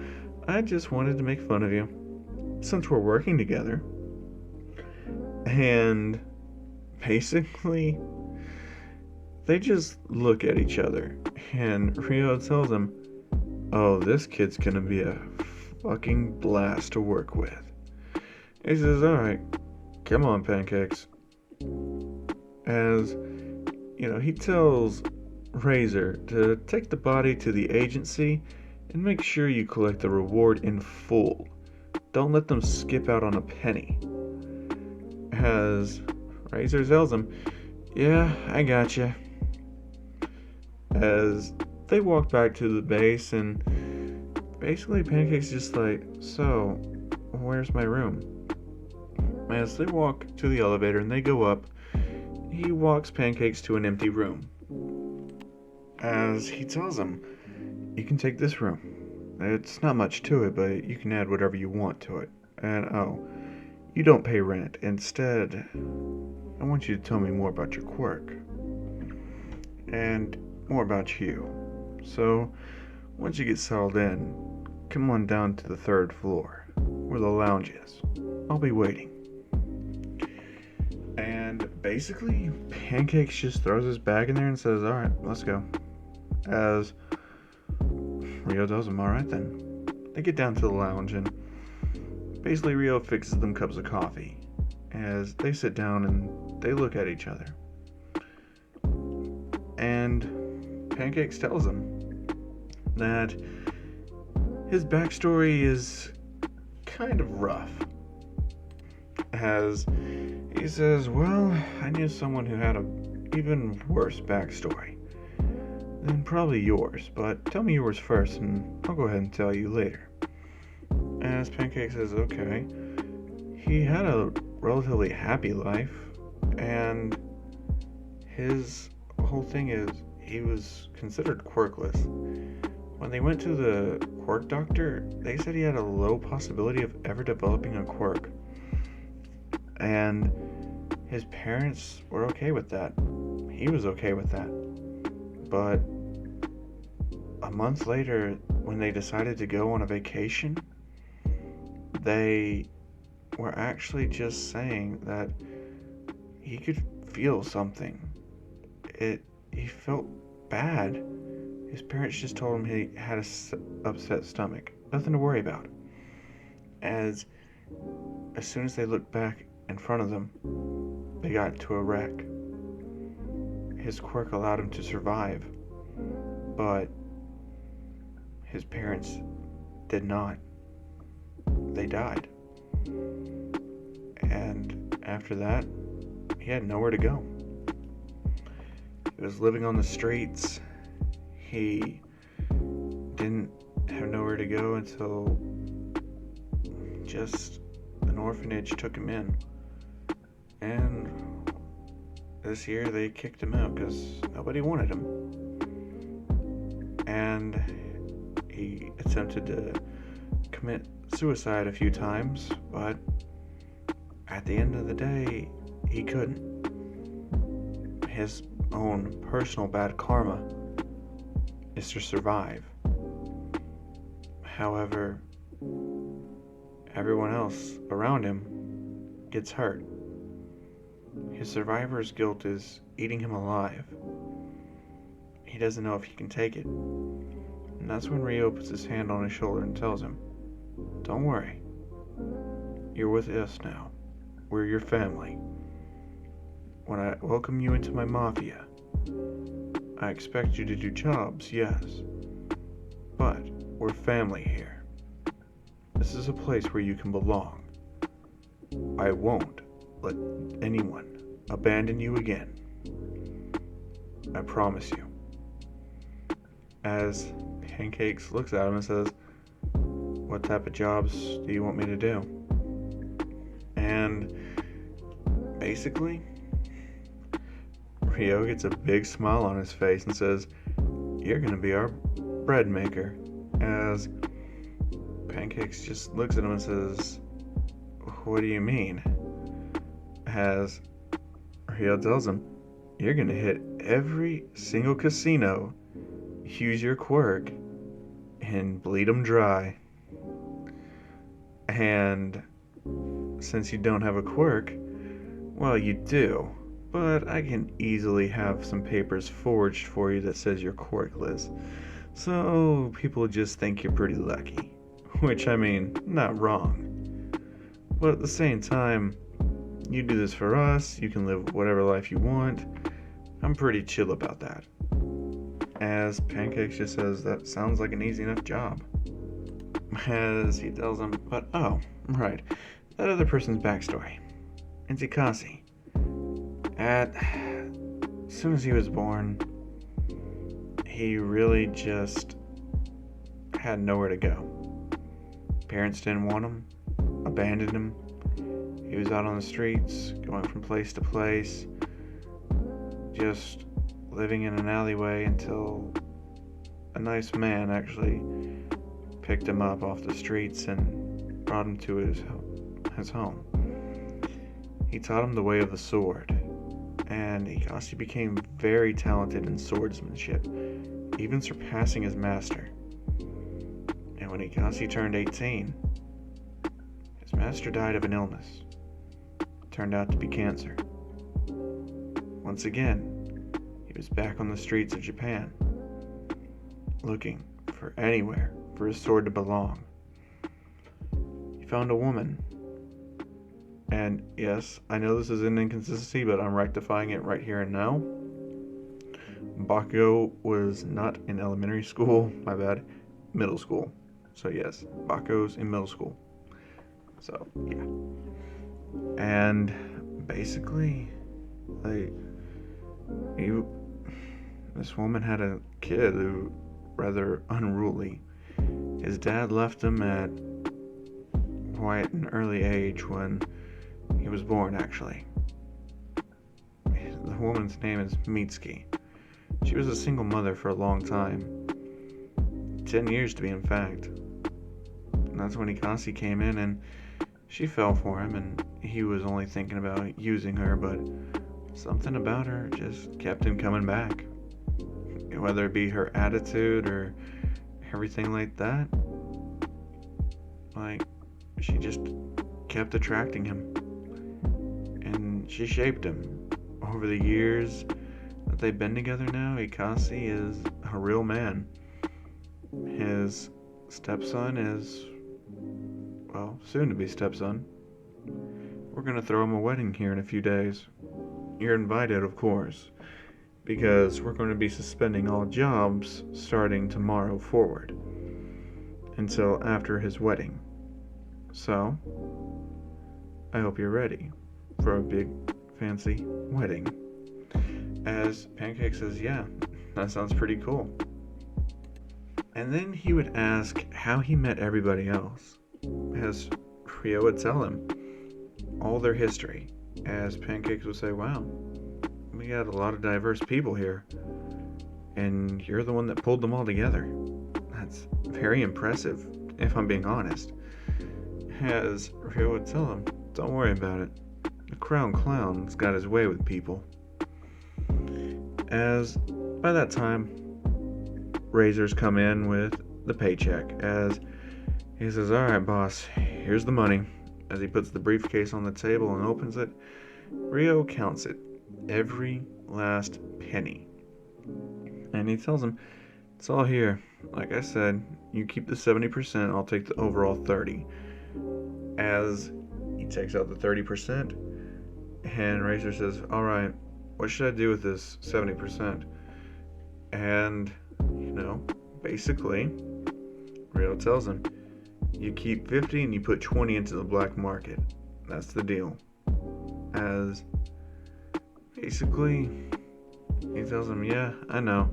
I just wanted to make fun of you, since we're working together." And basically, they just look at each other. And Rio tells him, "Oh, this kid's gonna be a fucking blast to work with." He says, "Alright, come on, Pancakes." As, he tells Razor to take the body to the agency and make sure you collect the reward in full. Don't let them skip out on a penny. As Razor tells him, "Yeah, I gotcha." As they walk back to the base, and basically Pancake's just like, "So, where's my room?" As they walk to the elevator and they go up, he walks Pancakes to an empty room. As he tells him, "You can take this room. It's not much to it, but you can add whatever you want to it. And you don't pay rent. Instead, I want you to tell me more about your quirk. And more about you. So, once you get settled in, come on down to the 3rd floor, where the lounge is. I'll be waiting." And basically, Pancakes just throws his bag in there and says, "Alright, let's go." As Rio tells him, "Alright then." They get down to the lounge, and basically Rio fixes them cups of coffee. As they sit down and they look at each other. And Pancakes tells him that his backstory is kind of rough. As he says, "Well, I knew someone who had a even worse backstory than probably yours, but tell me yours first and I'll go ahead and tell you later." As Pancake says, "Okay." He had a relatively happy life, and his whole thing is he was considered quirkless. When they went to the quirk doctor, they said he had a low possibility of ever developing a quirk. And his parents were okay with that. He was okay with that. But a month later, when they decided to go on a vacation, they were actually just saying that he could feel something. He felt bad. His parents just told him he had a upset stomach. Nothing to worry about. As soon as they looked back in front of them, they got into a wreck. His quirk allowed him to survive, but his parents did not. They died. And after that, he had nowhere to go. He was living on the streets. He didn't have nowhere to go until just an orphanage took him in. And this year they kicked him out because nobody wanted him. And he attempted to commit suicide a few times, but at the end of the day, he couldn't. His own personal bad karma is to survive. However, everyone else around him gets hurt. His survivor's guilt is eating him alive. He doesn't know if he can take it. And that's when Rio puts his hand on his shoulder and tells him, "Don't worry. You're with us now. We're your family. When I welcome you into my Mafia, I expect you to do jobs, yes. But we're family here. This is a place where you can belong. I won't let anyone abandon you again. I promise you." As Pancakes looks at him and says, "What type of jobs do you want me to do?" And basically, Rio gets a big smile on his face and says, "You're gonna be our bread maker." As Pancakes just looks at him and says, "What do you mean?" As Rio tells him, "You're gonna hit every single casino, use your quirk, and bleed them dry. And since you don't have a quirk, well, you do. But I can easily have some papers forged for you that says you're quirkless. So people just think you're pretty lucky." Which, I mean, not wrong. But at the same time, you do this for us, you can live whatever life you want. I'm pretty chill about that. As Pancakes just says, "That sounds like an easy enough job." As he tells him, "But oh, right, that other person's backstory. Intikasi. As soon as he was born, he really just had nowhere to go. Parents didn't want him, abandoned him. He was out on the streets, going from place to place, just living in an alleyway until a nice man actually picked him up off the streets and brought him to his home. He taught him the way of the sword, and Ikasi became very talented in swordsmanship, even surpassing his master. And when Ikasi turned 18, his master died of an illness. It turned out to be cancer. once again, he was back on the streets of Japan, looking for anywhere for his sword to belong. He found a woman. And yes, I know this is an inconsistency, but I'm rectifying it right here and now. Bakugo was not in elementary school, my bad, middle school. So yes, Bakugo's in middle school. So, yeah. And basically, this woman had a kid who rather unruly. His dad left him at quite an early age when he was born, actually. The woman's name is Mitsuki. She was a single mother for a long time. 10 years to be in fact. And that's when Ikasi came in and she fell for him, and he was only thinking about using her, but something about her just kept him coming back. Whether it be her attitude or everything like that, she just kept attracting him. And she shaped him. Over the years that they've been together now, Ikasi is a real man. His stepson is, well, soon to be stepson. We're gonna throw him a wedding here in a few days. You're invited, of course, because we're going to be suspending all jobs starting tomorrow forward until after his wedding. So, I hope you're ready for a big fancy wedding. As Pancake says, yeah, that sounds pretty cool. And then he would ask how he met everybody else, as Ryo would tell him all their history, as Pancakes would say, wow, we got a lot of diverse people here, and you're the one that pulled them all together. That's very impressive, if I'm being honest. As Ryo would tell him, don't worry about it. The crown clown's got his way with people. As by that time, Razor's come in with the paycheck, as he says, alright boss, here's the money. As he puts the briefcase on the table and opens it, Ryo counts it, every last penny. And he tells him, it's all here. Like I said, you keep the 70%, I'll take the overall 30. As he takes out the 30%, and Razor says, alright, what should I do with this 70%? And, basically, Ryo tells him, you keep 50 and you put 20 into the black market. That's the deal. As basically, he tells him, yeah, I know.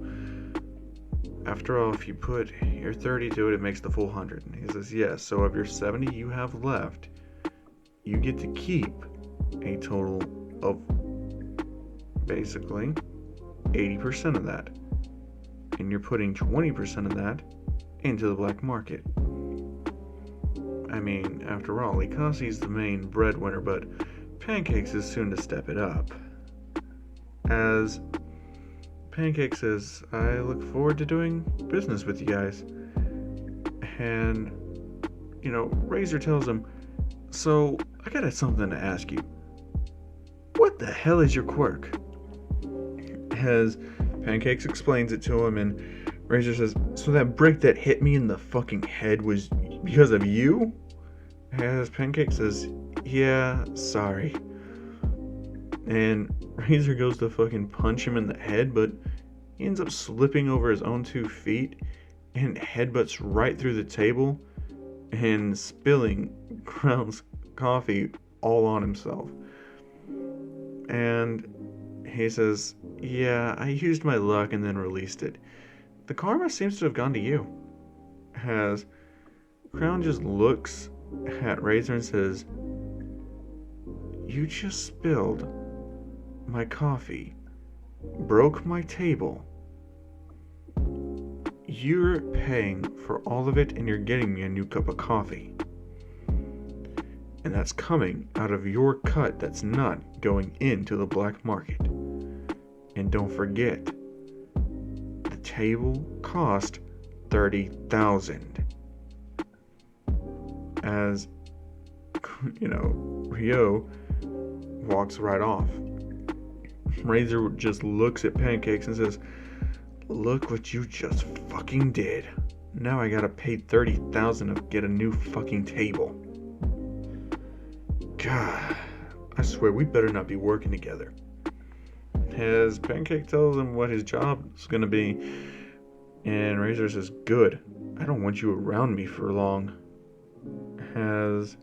After all, if you put your 30 to it, it makes the full 100. And he says, yes, so of your 70 you have left, you get to keep a total of basically 80% of that. And you're putting 20% of that into the black market. I mean, after all, Ikasi's the main breadwinner, but Pancakes is soon to step it up. As Pancake says, I look forward to doing business with you guys. And, Razor tells him, so, I got something to ask you. What the hell is your quirk? As Pancakes explains it to him, and Razor says, so that brick that hit me in the fucking head was because of you? As Pancake says, yeah, sorry. And Razor goes to fucking punch him in the head, but he ends up slipping over his own 2 feet and headbutts right through the table and spilling Crown's coffee all on himself. And he says, yeah, I used my luck and then released it. The karma seems to have gone to you. As Crown just looks at Razor and says, you just spilled my coffee, broke my table. You're paying for all of it and you're getting me a new cup of coffee. And that's coming out of your cut that's not going into the black market. And don't forget, the table cost $30,000. As, Ryo walks right off. Razor just looks at Pancakes and says, "Look what you just fucking did. Now I gotta pay $30,000 to get a new fucking table." God, I swear we better not be working together. As Pancake tells him what his job is gonna be, and Razor says, "Good. I don't want you around me for long." As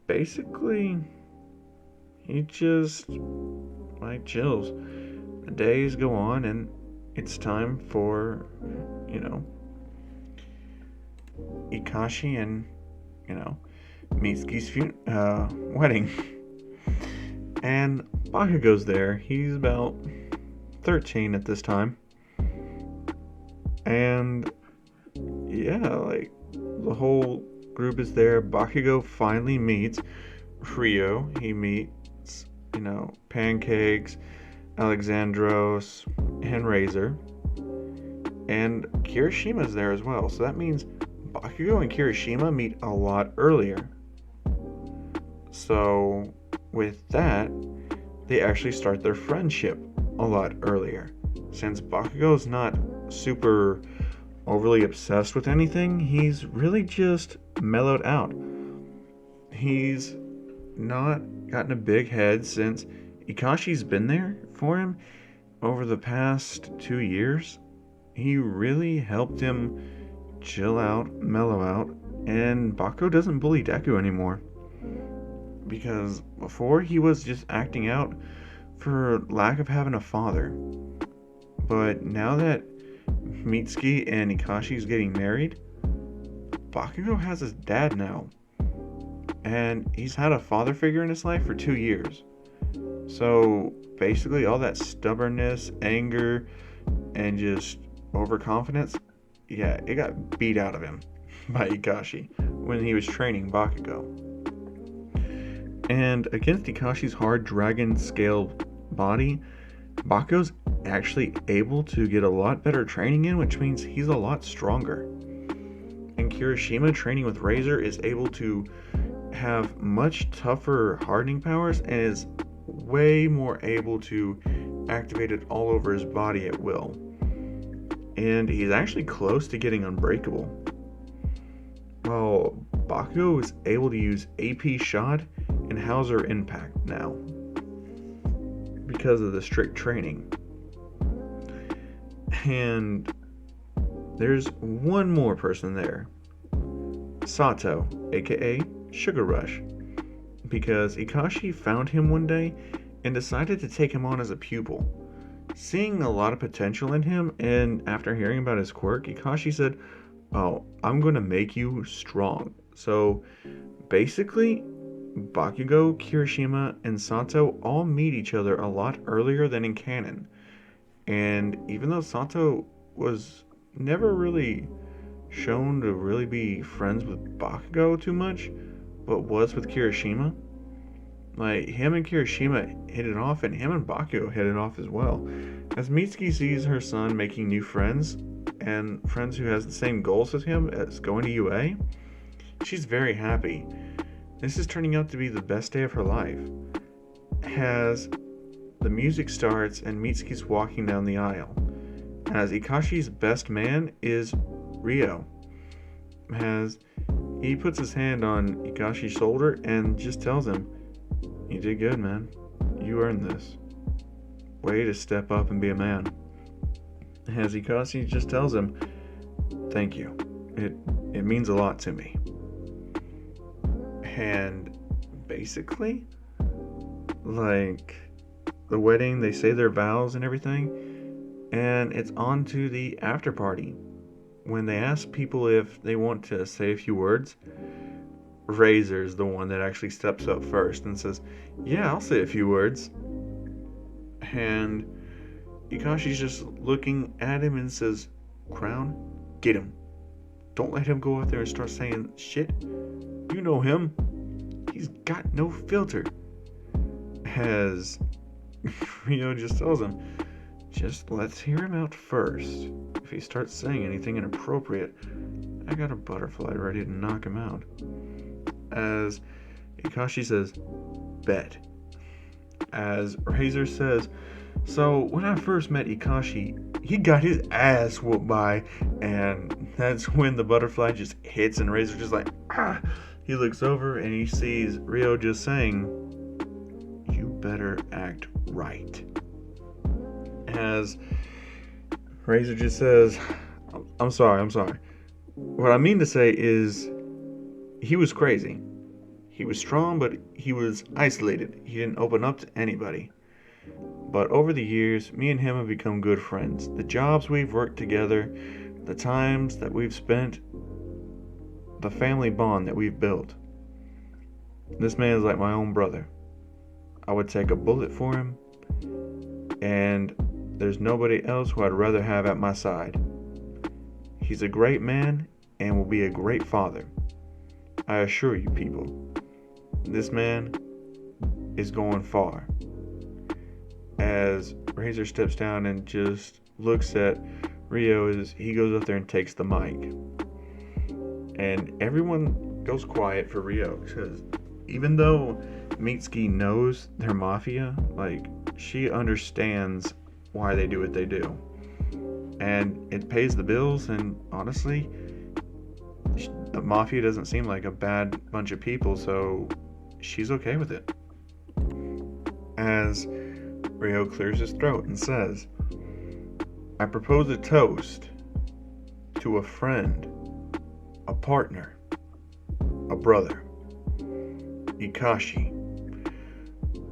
basically, he just chills. The days go on, and it's time for, Ikashi and, Mitsuki's wedding. And Bakugo's there. He's about 13 at this time. And yeah, the whole group is there. Bakugo finally meets Rio. He meets, Pancakes, Alexandros, and Razor. And Kirishima's there as well. So that means Bakugo and Kirishima meet a lot earlier. So with that, they actually start their friendship a lot earlier. Since Bakugo's not super overly obsessed with anything, he's really just mellowed out. He's not gotten a big head since Ikashi's been there for him over the past 2 years. He really helped him chill out, mellow out, and Bakugo doesn't bully Deku anymore. Because before he was just acting out for lack of having a father. But now that Mitsuki and Ikashi's getting married, Bakugo has his dad now. And he's had a father figure in his life for 2 years. So basically all that stubbornness, anger, and just overconfidence, yeah, it got beat out of him by Ikashi when he was training Bakugo. And against Ikashi's hard dragon scale body, Bakugo's actually able to get a lot better training in, which means he's a lot stronger. And Kirishima training with Razor is able to have much tougher hardening powers and is way more able to activate it all over his body at will. And he's actually close to getting unbreakable. While Bakugo is able to use AP Shot and Hauser Impact now because of the strict training. And there's one more person there, Sato, aka Sugar Rush, because Ikashi found him one day and decided to take him on as a pupil. Seeing a lot of potential in him, and after hearing about his quirk, Ikashi said, "Oh, I'm gonna make you strong." So basically, Bakugo, Kirishima, and Sato all meet each other a lot earlier than in canon. And even though Sato was never really shown to really be friends with Bakugo too much, but was with Kirishima, him and Kirishima hit it off, and him and Bakugo hit it off as well. As Mitsuki sees her son making new friends, and friends who has the same goals as him as going to UA, she's very happy. This is turning out to be the best day of her life. As the music starts and Mitsuki's walking down the aisle, as Ikashi's best man is Rio. As he puts his hand on Ikashi's shoulder and just tells him, "You did good, man. You earned this. Way to step up and be a man." As Ikashi just tells him, "Thank you. It means a lot to me." And basically, the wedding, they say their vows and everything, and it's on to the after party. When they ask people if they want to say a few words, Razor's the one that actually steps up first and says, "Yeah, I'll say a few words." And Ikashi's just looking at him and says, "Crown, get him. Don't let him go out there and start saying shit. You know him. He's got no filter." As Rio just tells him, "Just let's hear him out first. If he starts saying anything inappropriate, I got a butterfly ready to knock him out." As Ikashi says, "Bet." As Razor says, so when I first met Ikashi, he got his ass whooped by, and that's when the butterfly just hits, and Razor just like, ah. He looks over and he sees Ryo just saying, "You better act right." As Razor just says, I'm sorry. What I mean to say is, he was crazy. He was strong, but he was isolated. He didn't open up to anybody. But over the years, me and him have become good friends. The jobs we've worked together, the times that we've spent, the family bond that we've built. This man is like my own brother. I would take a bullet for him, and there's nobody else who I'd rather have at my side. He's a great man and will be a great father. I assure you, people, this man is going far. As Razor steps down and just looks at Ryo as he goes up there and takes the mic. And everyone goes quiet for Ryo, because even though Mitsuki knows they're Mafia, like, she understands why they do what they do. And it pays the bills, and honestly, the Mafia doesn't seem like a bad bunch of people, so she's okay with it. As Ryo clears his throat and says, "I propose a toast to a friend, a partner, a brother, Ikashi.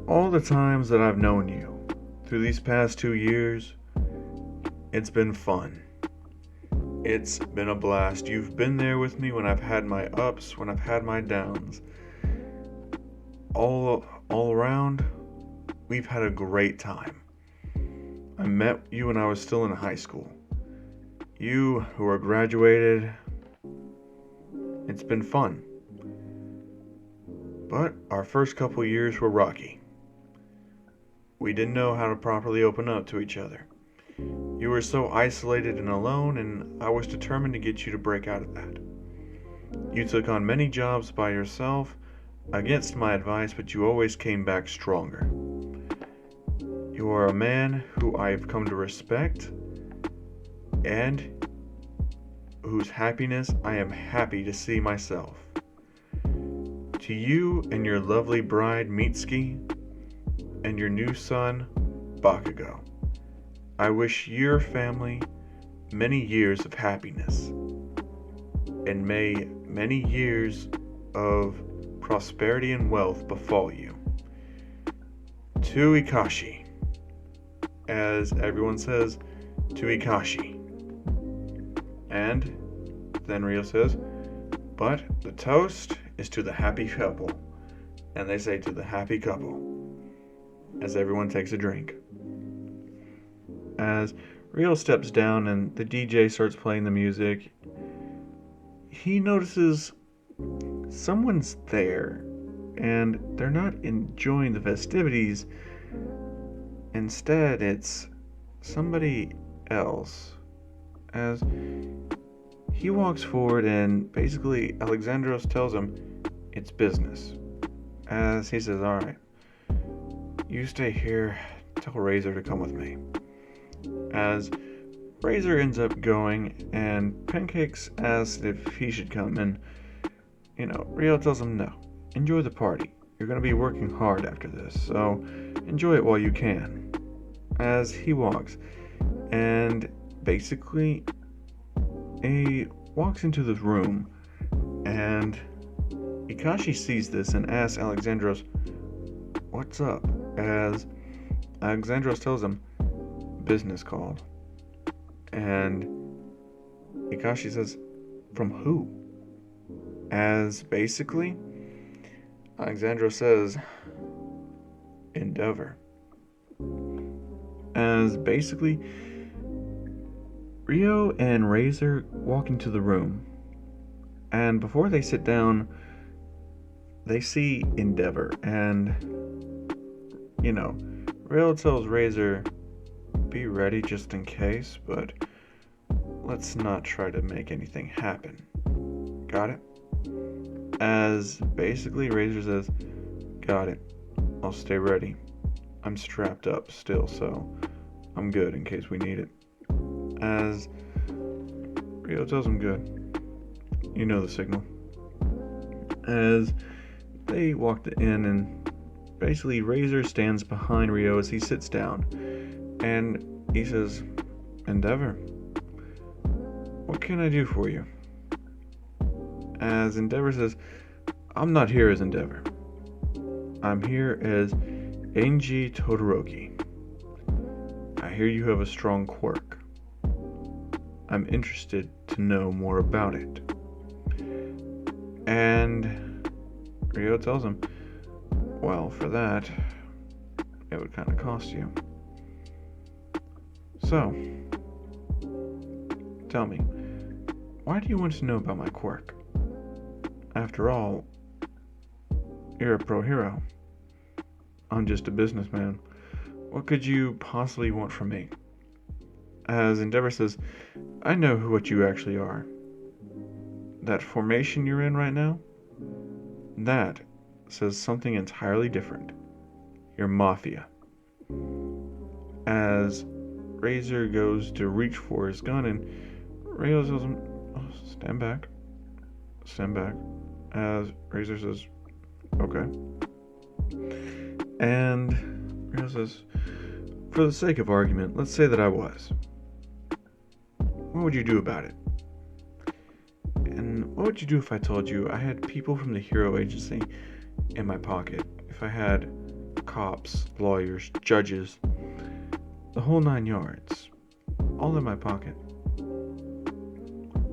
All the times that I've known you, through these past 2 years, it's been fun. It's been a blast. You've been there with me when I've had my ups, when I've had my downs. All around, we've had a great time. I met you when I was still in high school. You who are graduated, it's been fun. But our first couple years were rocky. We didn't know how to properly open up to each other. You were so isolated and alone, and I was determined to get you to break out of that. You took on many jobs by yourself, against my advice, but you always came back stronger. You are a man who I have come to respect, and whose happiness I am happy to see myself. To you and your lovely bride, Mitsuki, and your new son, Bakugo, I wish your family many years of happiness, and may many years of prosperity and wealth befall you. To Ikashi," as everyone says, "to Ikashi." And then Ryo says, "But the toast is to the happy couple." And they say, "To the happy couple," as everyone takes a drink. As Ryo steps down and the DJ starts playing the music, he notices someone's there, and they're not enjoying the festivities. Instead, it's somebody else. As he walks forward, and basically Alexandros tells him it's business. As he says, "Alright, you stay here, tell Razor to come with me." As Razor ends up going, and Pancakes asks if he should come, and Ryo tells him no. Enjoy the party. You're going to be working hard after this, so enjoy it while you can. As he walks, and basically he walks into this room, and Ikashi sees this and asks Alexandros, "What's up?" As Alexandros tells him, "Business called." And Ikashi says, "From who?" As basically Alexandros says, "Endeavor." As basically Ryo and Razor walk into the room, and before they sit down, they see Endeavor, and Ryo tells Razor, "Be ready just in case, but let's not try to make anything happen. Got it?" As basically Razor says, "Got it. I'll stay ready." I'm strapped up still, so I'm good in case we need it. As Rio tells him, good. You know the signal. As they walked in, and basically Razor stands behind Rio as he sits down. And he says, Endeavor, what can I do for you? As Endeavor says, I'm not here as Endeavor. I'm here as Angie Todoroki. I hear you have a strong quirk. I'm interested to know more about it. And Rio tells him, well, for that, it would kind of cost you. So, tell me, why do you want to know about my quirk? After all, you're a pro hero. I'm just a businessman. What could you possibly want from me? As Endeavor says, I know what you actually are. That formation you're in right now, that says something entirely different. You're Mafia. As Razor goes to reach for his gun, and Rio tells him, oh, stand back. Stand back. As Razor says, okay. And Rio says, for the sake of argument, let's say that I was. What would you do about it? And what would you do if I told you I had people from the Hero Agency in my pocket? If I had cops, lawyers, judges, the whole 9 yards, all in my pocket.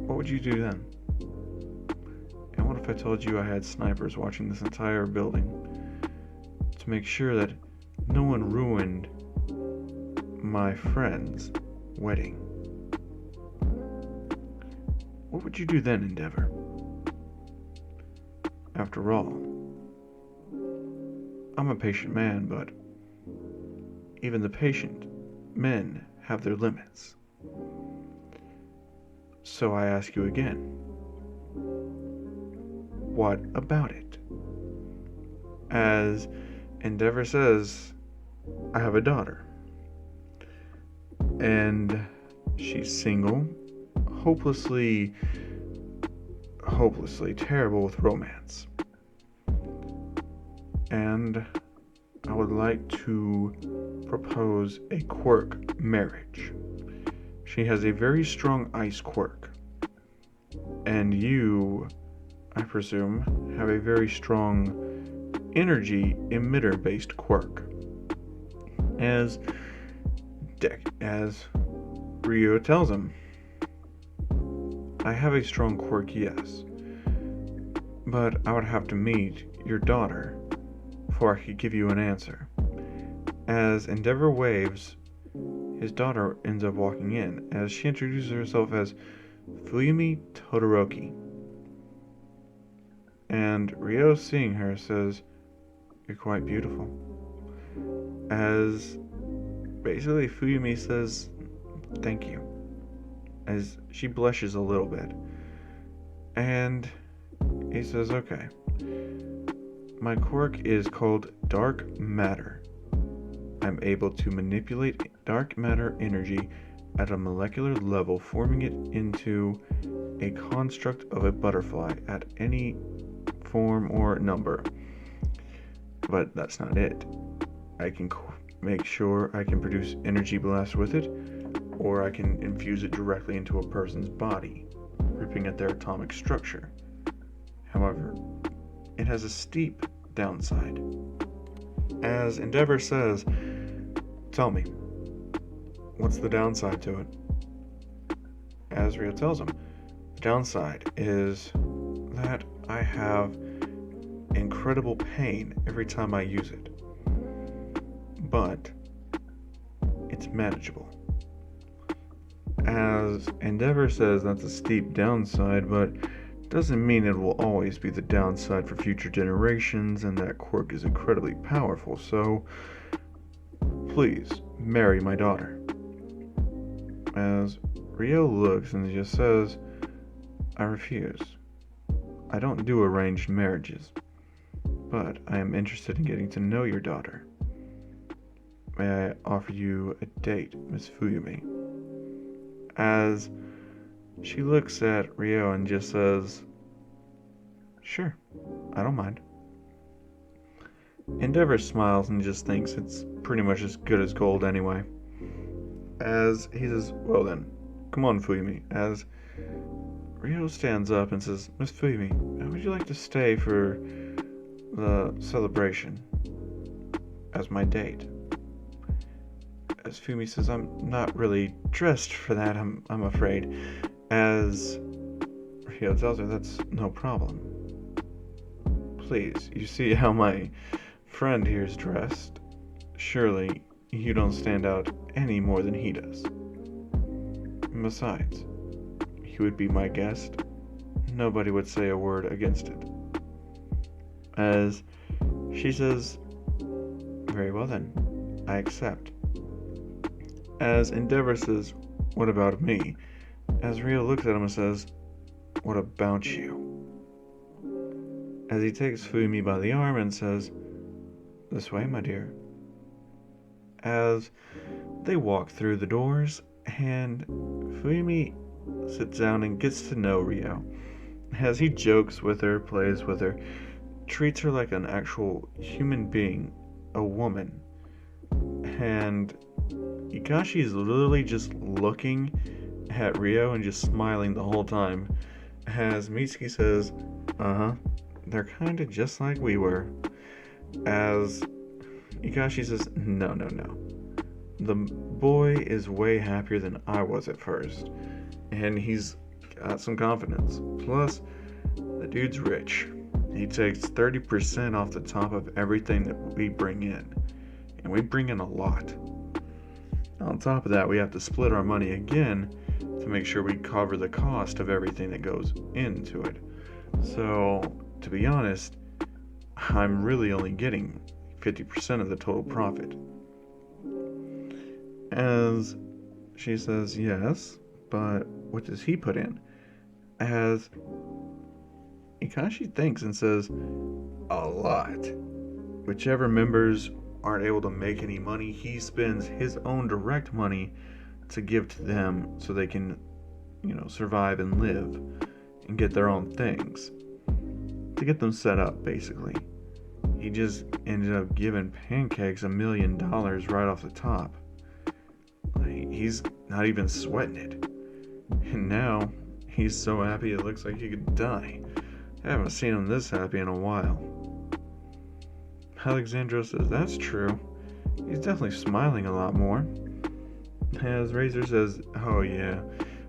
What would you do then? And what if I told you I had snipers watching this entire building to make sure that no one ruined my friend's wedding? What would you do then, Endeavor? After all, I'm a patient man, but even the patient men have their limits. So I ask you again, what about it? As Endeavor says, I have a daughter. And she's single, hopelessly terrible with romance. And I would like to propose a quirk marriage. She has a very strong ice quirk. And you, I presume, have a very strong energy emitter based quirk. As Rio tells him, I have a strong quirk, yes, but I would have to meet your daughter before I could give you an answer. As Endeavor waves, his daughter ends up walking in, as she introduces herself as Fuyumi Todoroki. And Rio, seeing her, says, you're quite beautiful. As basically Fuyumi says, thank you, as she blushes a little bit. And he says, okay, my quirk is called dark matter. I'm able to manipulate dark matter energy at a molecular level, forming it into a construct of a butterfly at any form or number. But that's not it. I can make sure I can produce energy blast with it, or I can infuse it directly into a person's body, ripping at their atomic structure. However, it has a steep downside. As Endeavor says, tell me, what's the downside to it? As Rio tells him, the downside is that I have incredible pain every time I use it. But it's manageable. As Endeavor says, that's a steep downside, but doesn't mean it will always be the downside for future generations, and that quirk is incredibly powerful, so please marry my daughter. As Rio looks and just says, I refuse. I don't do arranged marriages, but I am interested in getting to know your daughter. may I offer you a date, Miss Fuyumi? As she looks at Rio and just says, sure, I don't mind. Endeavor smiles and just thinks it's pretty much as good as gold anyway. As he says, well then, come on, Fuyumi. As Rio stands up and says, Miss Fuyumi, how would you like to stay for the celebration as my date? As Fumi says, I'm not really dressed for that, I'm afraid. As Rio tells her, that's no problem. Please, you see how my friend here is dressed? Surely you don't stand out any more than he does. Besides, he would be my guest. Nobody would say a word against it. As she says, very well then, I accept. As Endeavor says, what about me? As Rio looks at him and says, what about you? As he takes Fumi by the arm and says, this way, my dear. As they walk through the doors, and Fumi sits down and gets to know Rio. As he jokes with her, plays with her, treats her like an actual human being, a woman. And Ikashi is literally just looking at Rio and just smiling the whole time. As Mitsuki says, they're kinda just like we were. As Ikashi says, no. The boy is way happier than I was at first. And he's got some confidence. Plus, the dude's rich. He takes 30% off the top of everything that we bring in. And we bring in a lot. On top of that, we have to split our money again to make sure we cover the cost of everything that goes into it. So, to be honest, I'm really only getting 50% of the total profit. As she says, yes, but what does he put in? As Ikashi thinks and says, a lot. Whichever members aren't able to make any money, he spends his own direct money to give to them so they can, survive and live and get their own things. To get them set up, basically. He just ended up giving Pancakes $1 million right off the top. He's not even sweating it. And now, he's so happy it looks like he could die. I haven't seen him this happy in a while. Alexandro says, that's true. He's definitely smiling a lot more. As Razor says, oh yeah,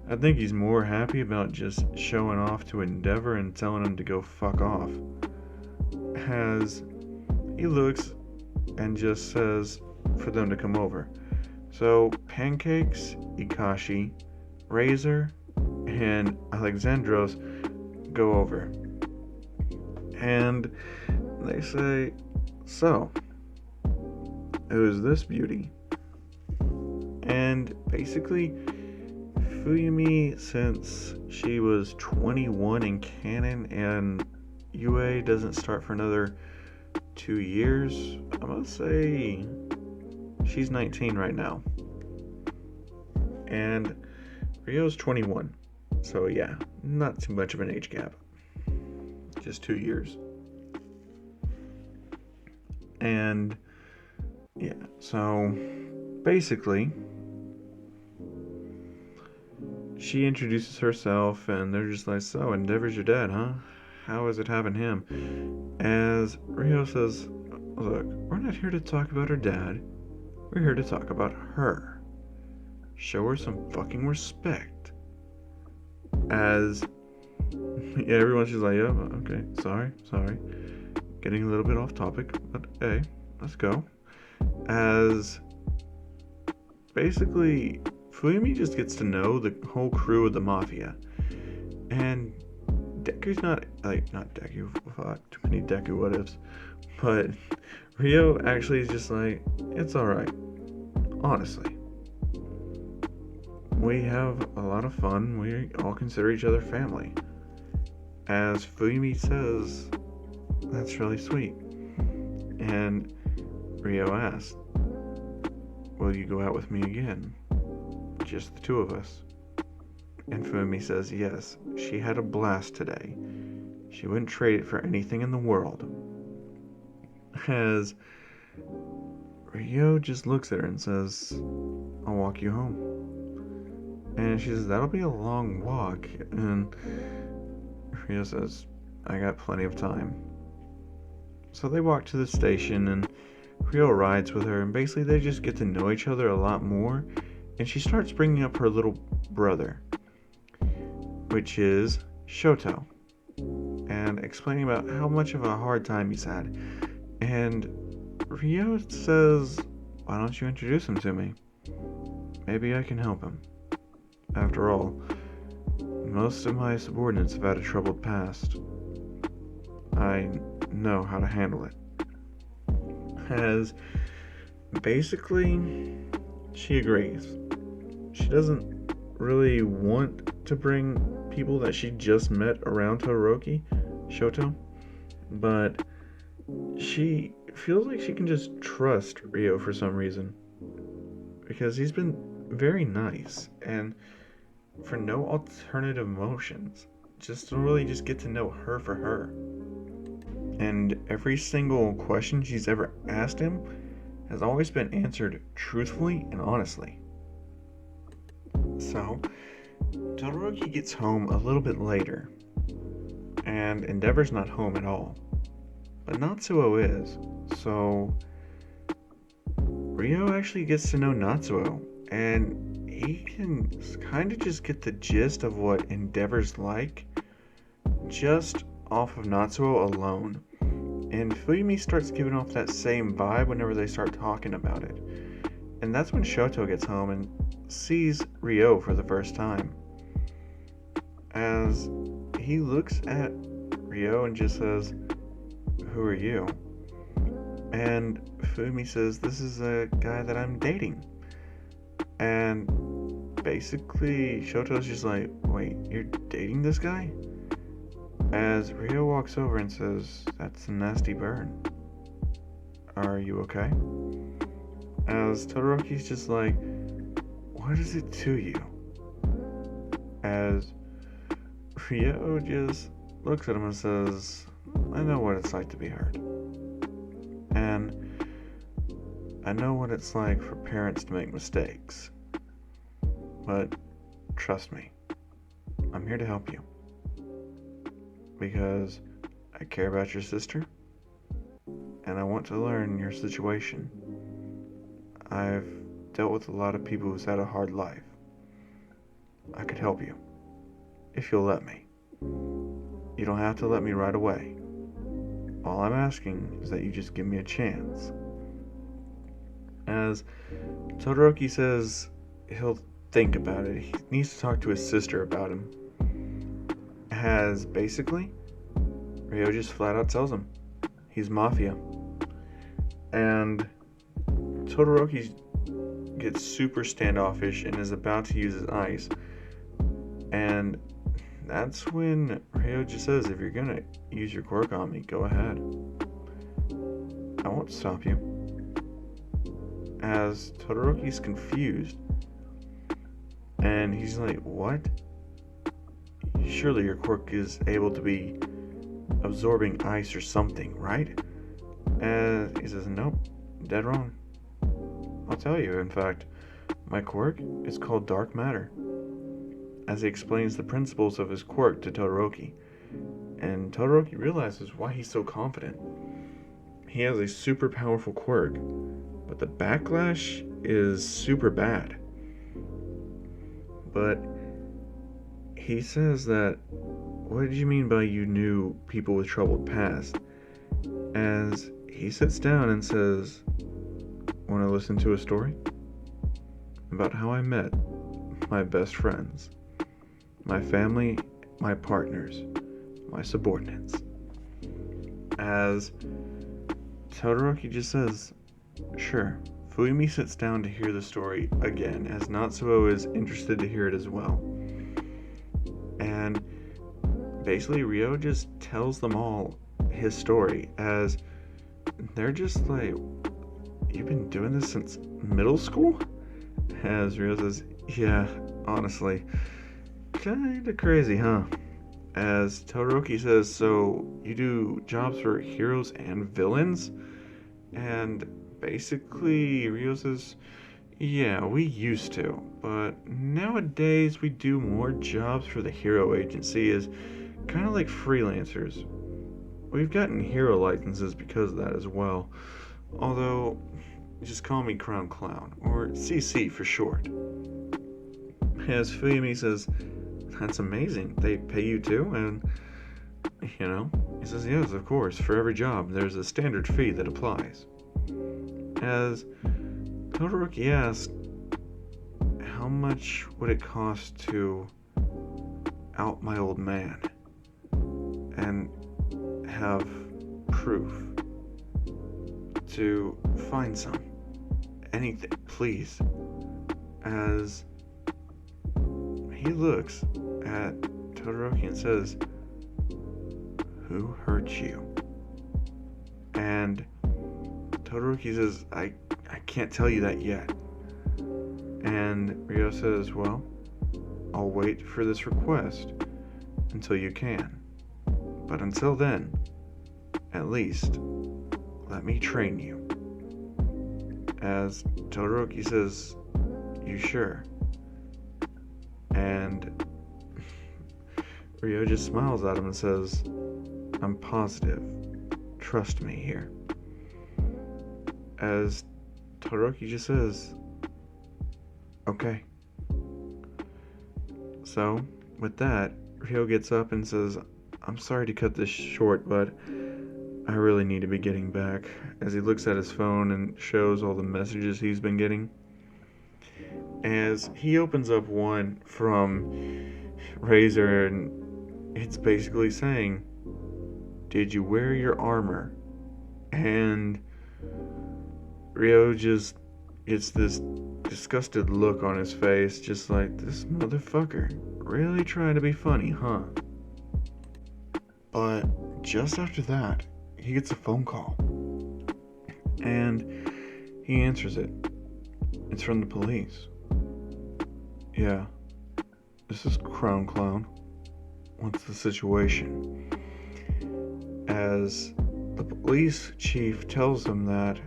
I think he's more happy about just showing off to Endeavor and telling him to go fuck off. As he looks and just says for them to come over. So Pancakes, Ikashi, Razor, and Alexandros go over. And they say, so, who's this beauty? And basically, Fuyumi, since she was 21 in canon and UA doesn't start for another 2 years, I'm gonna say she's 19 right now. And Rio's 21. So yeah, not too much of an age gap. Just 2 years. And yeah, so basically she introduces herself and they're just like, so Endeavor's your dad, huh? How is it having him? As Rio says, look, we're not here to talk about her dad. We're here to talk about her. Show her some fucking respect. As yeah, everyone's just like, yeah, okay, sorry. Getting a little bit off topic, but hey, let's go. As basically, Fuyumi just gets to know the whole crew of the Mafia. And Deku's not Deku, fuck, too many Deku what ifs. But Rio actually is just like, it's alright. Honestly. We have a lot of fun. We all consider each other family. As Fuyumi says, that's really sweet. And Rio asks, will you go out with me again? Just the two of us. And Fumi says yes, she had a blast today. She wouldn't trade it for anything in the world. As Ryo just looks at her and says, I'll walk you home. And she says, that'll be a long walk. And Ryo says, I got plenty of time. So they walk to the station and Ryo rides with her, and basically they just get to know each other a lot more. And she starts bringing up her little brother, which is Shoto, and explaining about how much of a hard time he's had. And Ryo says, why don't you introduce him to me? Maybe I can help him. After all, most of my subordinates have had a troubled past. I know how to handle it. As basically, she agrees. She doesn't really want to bring people that she just met around Todoroki, Shoto, but she feels like she can just trust Ryo for some reason, because he's been very nice, and for no alternative motions, just to really just get to know her for her. And every single question she's ever asked him has always been answered truthfully and honestly. So, Todoroki gets home a little bit later, and Endeavor's not home at all. But Natsuo is, so Ryo actually gets to know Natsuo, and he can kind of just get the gist of what Endeavor's like just off of Natsuo alone. And Fumi starts giving off that same vibe whenever they start talking about it. And that's when Shoto gets home and sees Ryo for the first time. As he looks at Ryo and just says, who are you? And Fumi says, this is a guy that I'm dating. And basically Shoto's just like, wait, you're dating this guy? As Ryo walks over and says, that's a nasty burn. Are you okay? As Todoroki's just like, what is it to you? As Ryo just looks at him and says, I know what it's like to be hurt. And I know what it's like for parents to make mistakes. But trust me, I'm here to help you. Because I care about your sister, and I want to learn your situation. I've dealt with a lot of people who's had a hard life. I could help you, if you'll let me. You don't have to let me right away. All I'm asking is that you just give me a chance. As Todoroki says he'll think about it, he needs to talk to his sister about him. As basically, Ryo just flat out tells him he's Mafia. And Todoroki gets super standoffish and is about to use his ice. And that's when Ryo just says, if you're gonna use your quirk on me, go ahead. I won't stop you. As Todoroki's confused, and he's like, what? Surely your quirk is able to be absorbing ice or something, right? And he says, nope, dead wrong. I'll tell you, in fact, my quirk is called dark matter. As he explains the principles of his quirk to Todoroki. And Todoroki realizes why he's so confident. He has a super powerful quirk, but the backlash is super bad. But he says that, what did you mean by you knew people with troubled past? As he sits down and says, want to listen to a story? About how I met my best friends, my family, my partners, my subordinates. As Todoroki just says, sure. Fumi sits down to hear the story again, as Natsuo is interested to hear it as well. And basically Ryo just tells them all his story, as they're just like, you've been doing this since middle school? As Ryo says, yeah, honestly, kinda crazy, huh? As Todoroki says, so you do jobs for heroes and villains? And basically, Ryo says, yeah, we used to, but nowadays we do more jobs for the hero agency as kind of like freelancers. We've gotten hero licenses because of that as well. Although, just call me Crown Clown, or CC for short. As Fuyumi says, that's amazing. They pay you too? And, he says, yes, of course. For every job, there's a standard fee that applies. As Todoroki asks, how much would it cost to out my old man and have proof to find some? Anything, please. As he looks at Todoroki and says, who hurt you? And Todoroki says, I can't tell you that yet. And Ryo says, well, I'll wait for this request until you can. But until then, at least, let me train you. As Todoroki says, you sure? And Ryo just smiles at him and says, I'm positive. Trust me here. As Todoroki just says, okay. So, with that, Ryo gets up and says, I'm sorry to cut this short, but I really need to be getting back. As he looks at his phone and shows all the messages he's been getting. As he opens up one from Razor, and it's basically saying, did you wear your armor? And Ryo just gets this disgusted look on his face, just like, this motherfucker really trying to be funny, huh? But just after that, he gets a phone call. And he answers it. It's from the police. Yeah, this is Crown Clown. What's the situation? As the police chief tells him that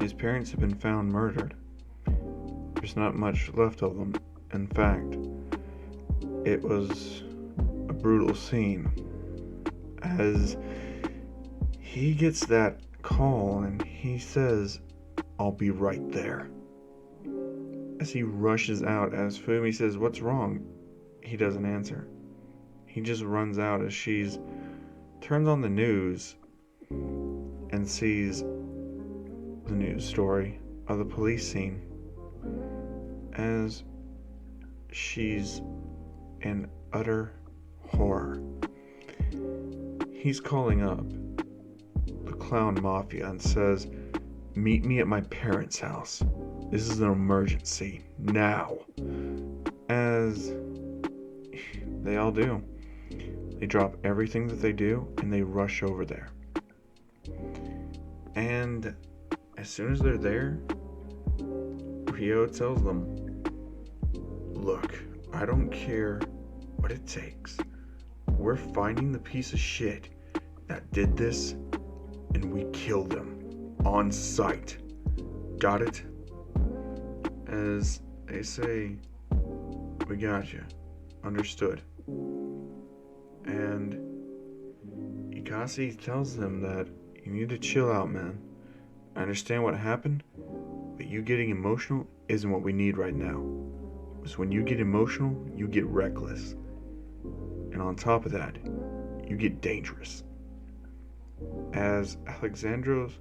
his parents have been found murdered. There's not much left of them. In fact, it was a brutal scene. As he gets that call and he says, I'll be right there. As he rushes out, as Fumi says, what's wrong? He doesn't answer. He just runs out as she's turns on the news and sees the news story of the police scene as she's in utter horror. He's calling up the Clown Mafia and says, meet me at my parents' house. This is an emergency. Now. As they all do. They drop everything that they do and they rush over there. And as soon as they're there, Ryo tells them, look, I don't care what it takes. We're finding the piece of shit that did this and we kill them on sight. Got it? As they say, we got you. Understood. And Ikasi tells them that you need to chill out, man. I understand what happened, but you getting emotional isn't what we need right now. Because when you get emotional, you get reckless. And on top of that, you get dangerous. As Alexandros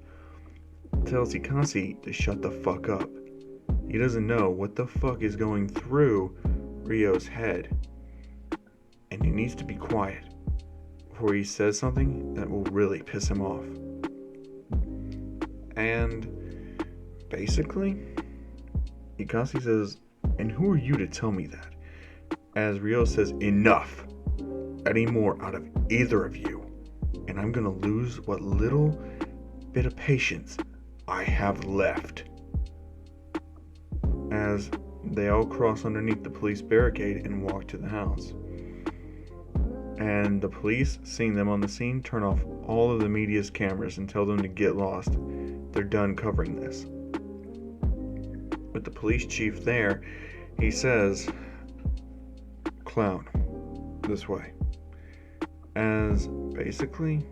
tells Ikasi to shut the fuck up. He doesn't know what the fuck is going through Ryo's head. And he needs to be quiet before he says something that will really piss him off. And basically, Ikasi says, and who are you to tell me that? As Ryo says, enough. Any more out of either of you, and I'm gonna lose what little bit of patience I have left. As they all cross underneath the police barricade and walk to the house. And the police, seeing them on the scene, turn off all of the media's cameras and tell them to get lost. They're done covering this. With the police chief there, he says, "Clown, this way." As basically,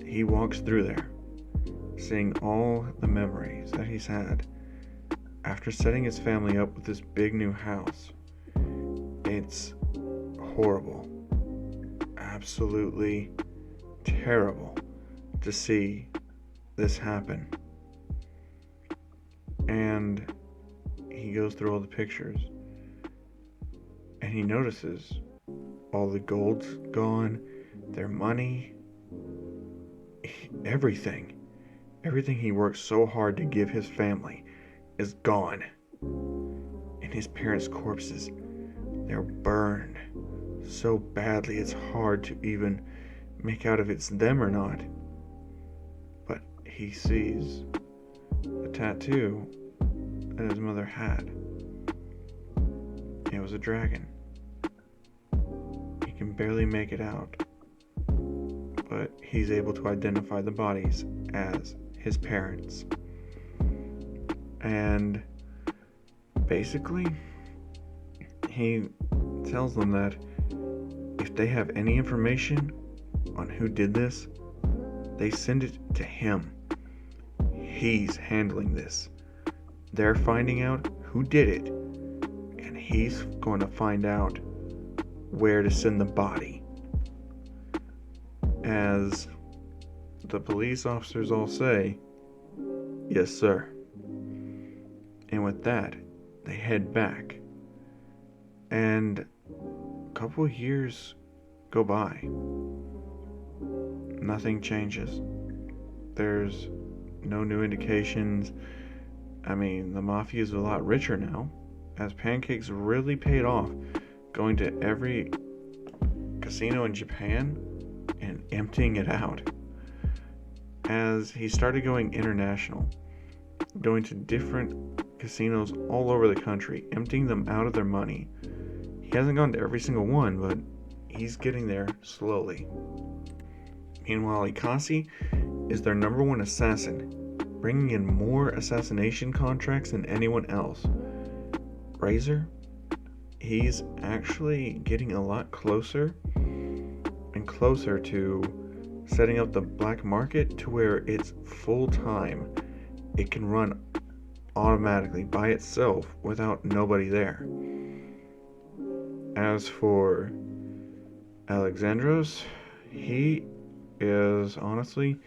he walks through there, seeing all the memories that he's had after setting his family up with this big new house. It's horrible, absolutely terrible to see this happen. And he goes through all the pictures and he notices all the gold's gone, their money, everything he worked so hard to give his family is gone. And his parents' corpses, they're burned so badly it's hard to even make out if it's them or not. But he sees a tattoo that his mother had. It was a dragon. He can barely make it out, but he's able to identify the bodies as his parents. And basically, he tells them that if they have any information on who did this, they send it to him. He's handling this. They're finding out who did it, and he's going to find out where to send the body. As the police officers all say, "Yes, sir." And with that, they head back. And a couple years go by. Nothing changes. There's no new indications. I mean, the Mafia is a lot richer now, as Pancakes really paid off going to every casino in Japan and emptying it out. As he started going international, going to different casinos all over the country, emptying them out of their money. He hasn't gone to every single one, but he's getting there slowly. Meanwhile, Ikasi is their number one assassin, bringing in more assassination contracts than anyone else. Razor, he's actually getting a lot closer and closer to setting up the black market to where it's full time. It can run automatically by itself without nobody there. As for Alexandros, he is honestly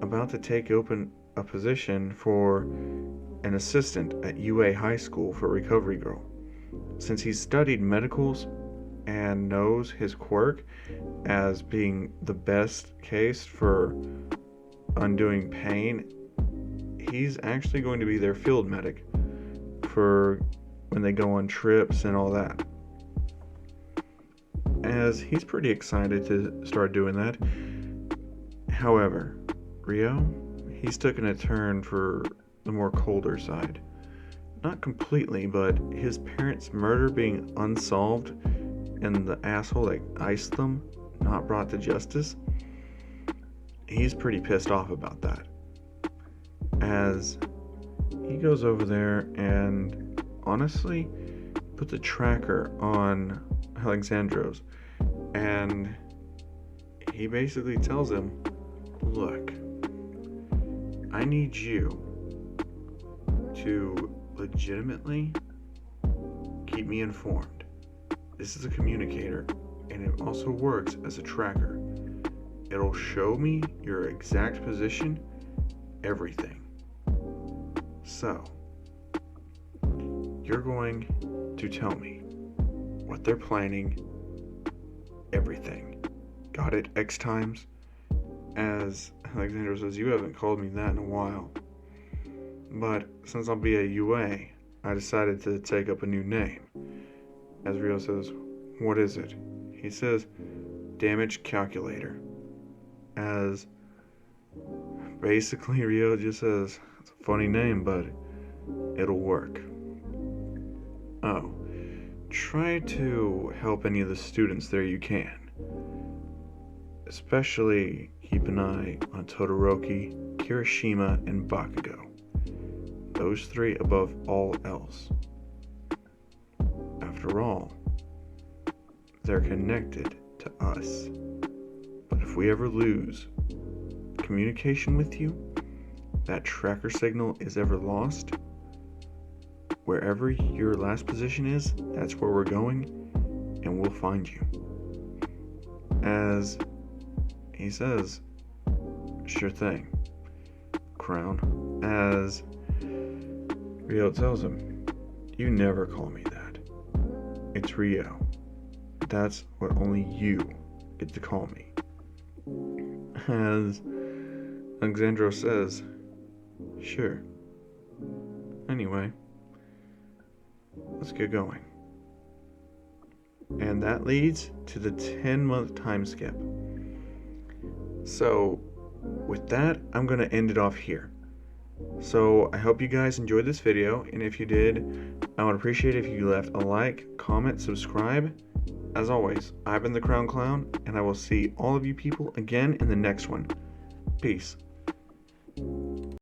about to take open a position for an assistant at UA High School for Recovery Girl. Since he's studied medicals and knows his quirk as being the best case for undoing pain, he's actually going to be their field medic for when they go on trips and all that. As he's pretty excited to start doing that. However, Rio, he's taken a turn for the more colder side. Not completely, but his parents' murder being unsolved and the asshole that iced them not brought to justice, he's pretty pissed off about that. As he goes over there and honestly puts a tracker on Alexandros, and he basically tells him, "Look, I need you to legitimately keep me informed. This is a communicator, and it also works as a tracker. It'll show me your exact position, everything. So, you're going to tell me what they're planning, everything. Got it? X times?" As Alexander says, "You haven't called me that in a while. But since I'll be a UA, I decided to take up a new name." As Rio says, "What is it?" He says, "Damage Calculator." As Basically, Rio just says, it's a funny name, but it'll work. Oh, try to help any of the students there you can. Especially keep an eye on Todoroki, Kirishima, and Bakugo. Those three above all else. After all, they're connected to us. But if we ever lose communication with you, that tracker signal is ever lost, wherever your last position is, that's where we're going, and we'll find you. As he says, sure thing, Crown. As Rio tells him, you never call me that. It's Rio. That's what only you get to call me. As Alexandro says, sure. Anyway, let's get going. And that leads to the 10-month time skip. So, with that, I'm going to end it off here. So, I hope you guys enjoyed this video, and if you did, I would appreciate it if you left a like, comment, subscribe. As always, I've been the Crown Clown, and I will see all of you people again in the next one. Peace.